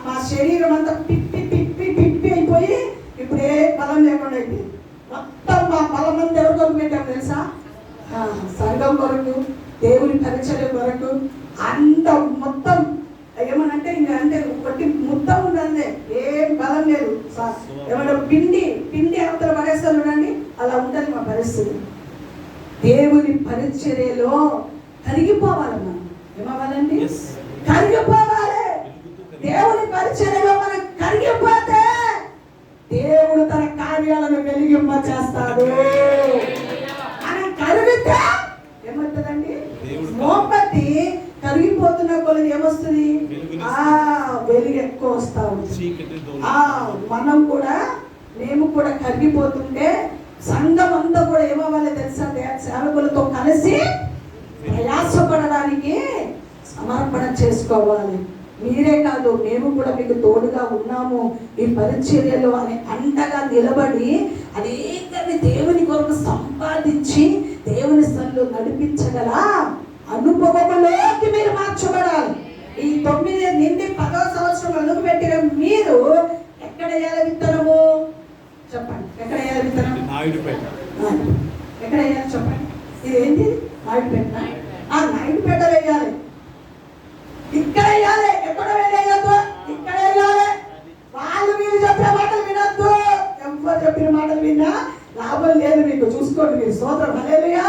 మా శరీరం అంతా పిప్పి అయిపోయి ఇప్పుడు ఏ బలం లేకుండా అయిపోయింది. మొత్తం మా బలం అంతా ఎవరి కొరకు పెట్టాము తెలుసా? సంఘం కొరకు, దేవుని పరిచయం కొరకు. అంత మొత్తం ఏమనంటే ఇంకా అంటే ఒకటి ముద్ద ఉండదే, ఏం బలం లేదు. ఏమన్నా పిండి అవతల పడేస్తారు చూడండి, అలా ఉంటుంది మా పరిస్థితి. దేవుని పరిచర్యలో కరిగిపోవాలి. మనం ఏమవ్వాలండి? కరిగిపోవాలి. దేవుని పరిచర్యలో మనం కరిగిపోతే దేవుడు తన కార్యాలను వెలిగింప చేస్తాడు. మనం కరిగితే ఏమవుతుందండి? మోపతి కరిగిపోతున్న కొలది ఏమొస్తుంది? వెలుగు ఎక్కువ వస్తా ఉంటుంది. మేము కూడా కరిగిపోతుంటే సంఘం అంతా కూడా ఏమవ్వాలి తెలుసా? సేవకులతో కలిసి ప్రయాసపడడానికి సమర్పణ చేసుకోవాలి. మీరే కాదు, మేము కూడా మీకు తోడుగా ఉన్నాము ఈ పరిచర్యలో అని అండగా నిలబడి అనేకని దేవుని కొరకు సంపాదించి దేవుని సన్నిధిలో నడిపించగల అనుభవంలోకి మీరు మార్చబడాలి. ఈ 9 నుండి 10వ సంవత్సరం అడుగు పెట్టిన మీరు ఎక్కడ వేయాలి విత్తనము? చెప్పండి. ఎక్కడ వేయాలి విత్తనం? ఎక్కడ వేయాలి చెప్పండి. ఇది ఏంటి? నాయుడుపేట. నాయుడుపేట వేయాలి. ఇక్కడ వేయాలి. ఎక్కడ వేయద్దు? ఇక్కడ వేయాలి. వాళ్ళు మీరు చెప్పిన మాటలు వినొద్దు. ఎవరు చెప్పిన మాటలు విన్నా లాభం లేదు. మీకు చూసుకోండి. మీరు స్తోత్రం. హల్లెలూయా.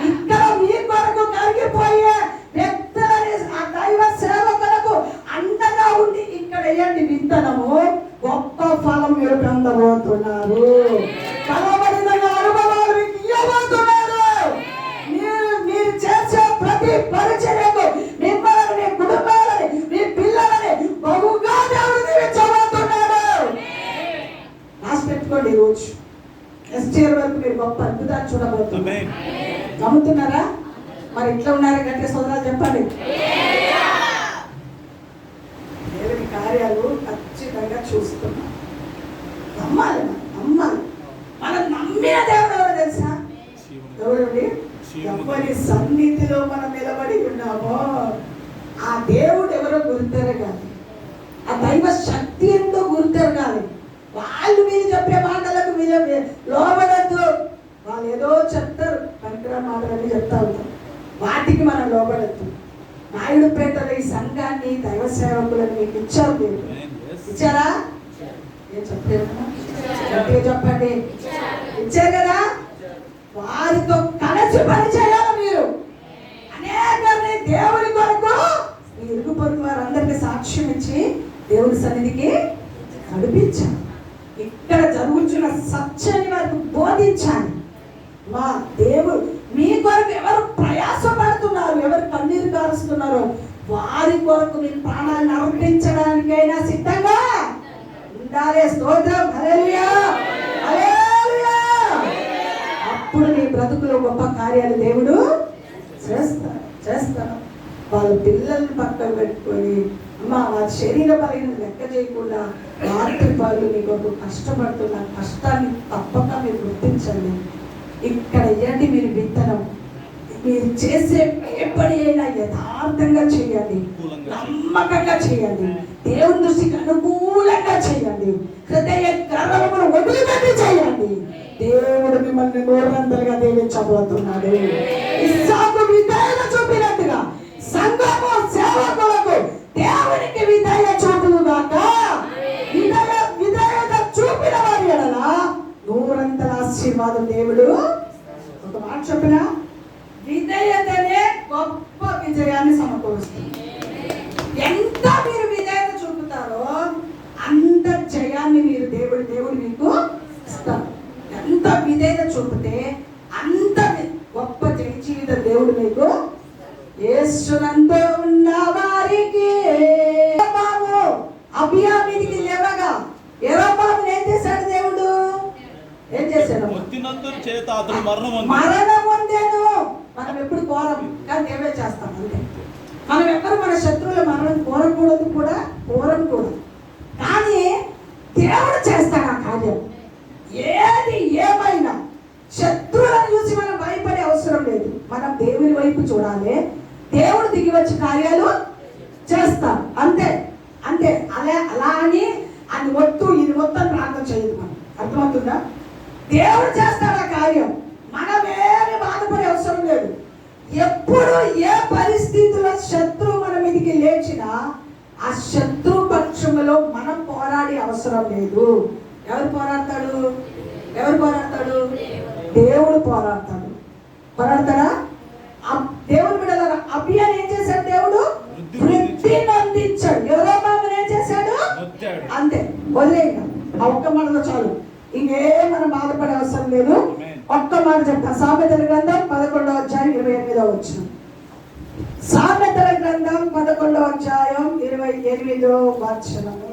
ఇక్కడ మీ కొరకు కరిగిపోయే వ్యక్తులని ఆ దైవ సేవకులకు అండగా ఉండి ఇక్కడ వేయండి విత్తనము. గొప్ప ఫలం మీరు పొందబోతున్నారు. బలమైన అనుభవాలు మీకు ఇవ్వబోతున్నారు. మీరు చేసే ప్రతి పరిచర్యకు మిమ్మల్ని, మీ కుటుంబాలని, మీ పిల్లలని బహుగా దేవుడు దీవించబోతున్నాడు. రాసి పెట్టుకోండి. ఈరోజు నెక్స్ట్ ఇయర్ వరకు మీరు గొప్ప అద్భుతాలు చూడబోతున్నారు. నమ్ముతున్నారా? మరి ఇట్లా ఉన్నారా? గట్టిగా సోదరాలు చెప్పండి. దేవుని కార్యాలు ఖచ్చితంగా చూస్తున్నాం. నమ్మాలి. మనం నమ్మిన దేవుడు ఎవరు తెలుసా? ఎవరండి? ఎవరి సన్నిధిలో మనం నిలబడి ఉన్నామో ఆ దేవుడు ఎవరో గుర్తెరగాలి. ఆ దైవ శక్తి ఎంతో గుర్తెరగాలి. వాళ్ళు మీరు చెప్పే మాటలకు మీరు లోబడద్దు. వాళ్ళు ఏదో చెప్తారు, పనికిరా మాటలని చెప్తా ఉంటారు. వాటికి మనం లోబడద్దు. నాయుడుపేటలో ఈ సంఘాన్ని, దైవ సేవకులను మీకు ఇచ్చారు. మీరు ఇచ్చారా? ఏం చెప్పలేదు చెప్పండి. ఇచ్చారు కదా? వారితో కలిసి పనిచేయాలి. మీరు అనేకరిని దేవుని కొరకు మీ ఇరుగు పొరుగు వారందరికీ సాక్ష్యం ఇచ్చి దేవుని సన్నిధికి నడిపించాలి. ఇక్కడ జరుగుతున్న సత్యాన్ని వారికి బోధించాలి. మా దేవుడు మీ కొరకు ఎవరు ప్రయాసపడుతున్నారు, ఎవరు కన్నీరు కారుస్తున్నారో వారి కొరకు మీ ప్రాణాలను అర్పించడానికైనా సిద్ధంగా ఉండాలి. స్తోత్రం. హల్లెలూయా, హల్లెలూయా. అప్పుడు నీ బ్రతుకులో గొప్ప కార్యాలు దేవుడు చేస్తాడు. వాళ్ళ పిల్లల్ని పక్కన పెట్టుకొని వారి శరీర బలహీన లెక్క చేయకుండా రాత్రి పాలు నీ కొరకు కష్టపడుతున్న కష్టాన్ని తప్పక మీరు గుర్తించండి. ఇక్కడ ఏంటి మీరు విత్తనం? మీరు చేసే ఏ పని అయినా యథార్థంగా చేయండి, నమ్మకంగా చేయండి, దేవుని దృష్టికి అనుకూలంగా చేయండి, హృదయ గర్వమును వదిలిపెట్టి చేయండి. దేవుడు మిమ్మల్ని 100ంతలుగా దీవించబోతున్నాడు. ఇస్సాకు విధేయత చూపినట్టుగా సంఘము సేవకులకు దేవునికి విధేయత చూపునుగాక. విధేయత చూపిన వారి ఎడల 100ంతల ఆశీర్వాదం దేవుడు. ఒక మాట చెప్పిన విధేయతనే గొప్ప విజయాన్ని సమకూరుస్తుంది. ఎంత మీరు విధేయత చూపుతారో అంత జయాన్ని మీరు దేవుడు మీకు దేవుడు మీకు యేసునందు ఉన్న వారికి. అబియా మీదికి లేవగా యెరోబామును ఏం చేశాడు దేవుడు? ఏం చేశాడు? చేత అతడు మరణం పొందాను. మనం ఎప్పుడు కోరం, కానీ దేవుడే చేస్తాం అంతే. మనం ఎక్కడ మన శత్రువుల మరణం కోరకూడదు కూడా, కోరం కూడా, కానీ దేవుడు చేస్తాడు ఆ కార్యం. ఏది ఏమైనా శత్రువులను చూసి మనం భయపడే అవసరం లేదు. మనం దేవుని వైపు చూడాలి. దేవుడు దిగి వచ్చి కార్యాలు చేస్తాం అంతే అంతే. అలా అని అది ఒట్టు ఇది మొత్తం ప్రార్థన చేయదు. మనం అర్థమవుతుందా? దేవుడు చేస్తాడు ఆ కార్యం. మనం ఏమి బాధపడే అవసరం లేదు. ఎప్పుడు ఏ పరిస్థితుల్లో శత్రువు మన మీదకి లేచినా ఆ శత్రు పక్షములో మనం పోరాడే అవసరం లేదు. ఎవరు పోరాడతాడు? ఎవరు పోరాడతాడు? దేవుడు పోరాడతాడు. పోరాడతాడా? దేవుడు బిడ్డలారా, అబియాని ఏం చేశాడు? దేవుడు వృద్ధి నందించాడు. యెరోబామును ఏం చేశాడు? అంతే, వదిలేయండి. ఆ ఒక్క మాటలో చాలు, ఇంకేం మనం బాధపడే అవసరం లేదు. ఒక్క మాట చెప్తా. సామెతల గ్రంథం 11వ అధ్యాయం 28వ వచనం. సామెతల గ్రంథం 11వ అధ్యాయం 28వ వచనము.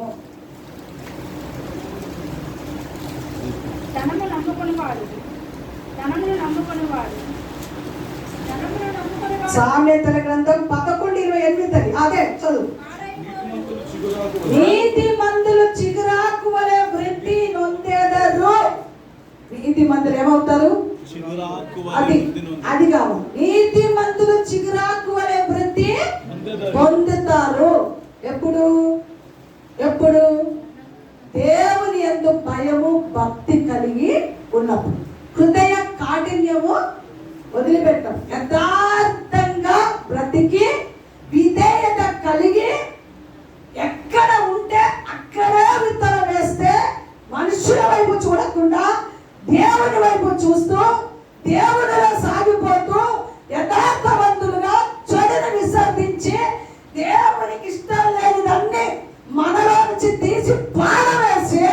సామెతల గ్రంథం 11:28. అదే చదువు. నీతిమంతులు చిగురాకు వలె వృద్ధి నొందెదరు. నీతిమంతులు ఏమవుతారు? అది కావాలి. నీతిమంతులు చిగురాకు వలె వృద్ధి పొందుతారు. ఎప్పుడు? ఎప్పుడు? దేవుని యందు భయము భక్తి కలిగి ఉన్నప్పుడు. హృదయ కాఠిన్యము వదిలిపెట్టం. యథార్థంగా బ్రతికి విధేయత కలిగి ఎక్కడ ఉంటే అక్కడే విత్తనం వేస్తే, మనుషుల వైపు చూడకుండా దేవుని వైపు చూస్తూ దేవునిలో సాగిపోతూ యథార్థవంతులుగా చెడును విసర్జించి దేవునికి ఇష్టం లేనిదన్నీ మనలో నుంచి తీసి పారవేసి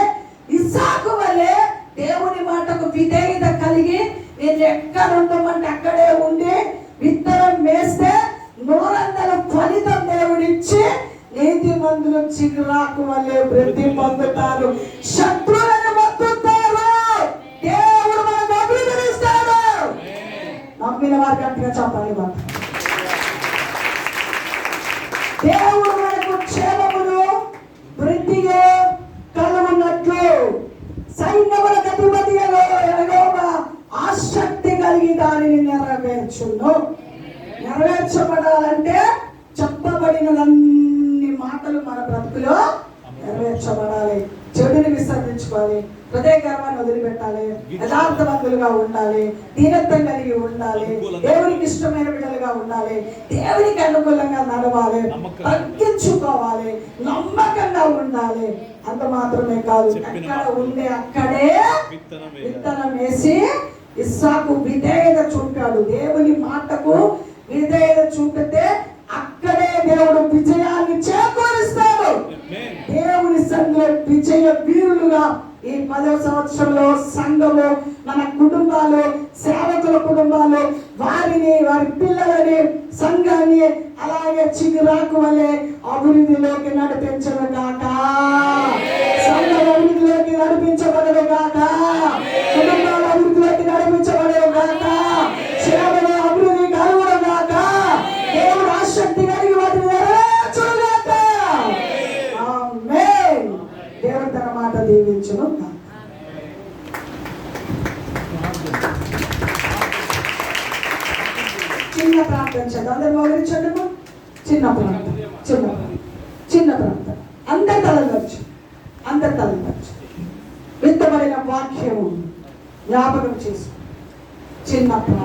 ఇస్సాకు వలె దేవుని మాటకు విధేయత కలిగి నేను ఎక్కడ ఉండమంటే అక్కడే ఉండి విత్తనం వేస్తే 100 ఫలితం దేవుడిచ్చి నీతిమంతులు చిగురాకు వలె వృద్ధి పొందుతారు. శత్రువులను మొత్తుతారు. దేవుడు మనకు అభివృద్ధిస్తాడు. నమ్మిన వారి గట్టిగా చెప్పాలి. దేవుడు మనకు క్షేమమును వృద్ధియే కలుగునట్లు సైన్యములకు అధిపతి యెహోవా ఆసక్తి కలిగి దానిని నెరవేర్చును. నెరవేర్చబడాలంటే చెప్పబడినన్ని మాటలు మన బ్రతుకులో నెరవేర్చబడాలి. చెడుని విసర్జించుకోవాలి. హృదయ గర్వాన్ని వదిలిపెట్టాలి. యథార్థవంతులుగా ఉండాలి. దీనత్వం కలిగి ఉండాలి. దేవునికి ఇష్టమైన బిడ్డలుగా ఉండాలి. దేవునికి అనుకూలంగా నడవాలి. తగ్గించుకోవాలి. నమ్మకంగా ఉండాలి. అంత మాత్రమే కాదు, ఎక్కడ ఉండే అక్కడే విత్తనం వేసి ఇస్సాకు విధేయత చూపాడు. దేవుని మాటకు విధేయత చూపితే అక్కడే దేవుడు విజయాన్ని చేకూరుస్తాడు. దేవుని సంఘంలో విజయ వీరులుగా ఈ 10వ సంవత్సరంలో సంఘము, మన కుటుంబాలు, సేవకుల కుటుంబాలు, వారిని, వారి పిల్లలని, సంఘాన్ని అలాగే చిగురాకు వలె అభివృద్ధిలోకి నడిపించను గాక. సంఘం అభివృద్ధిలోకి నడిపించబడను గాక. కుటుంబాల అభివృద్ధిలోకి నడిపించబడను గాక. సేవలో అభివృద్ధి కలుగును గాక. దేవుడు ఆసక్తి కలిగి వాటిని నెరవేర్చును గాక. ఆమేన్. దేవుడు తన మాట దీవించును గాక. చిన్న ప్రార్థన చేద్దాం. అందరూ మోకరించండి. చిన్న ప్రార్థన, చిన్న ప్రార్థన. అందరి తలవచ్చు, అందరి తలవచ్చు. విత్తబడిన వాక్యము జ్ఞాపకం చేసుకో. చిన్న ప్రార్థన.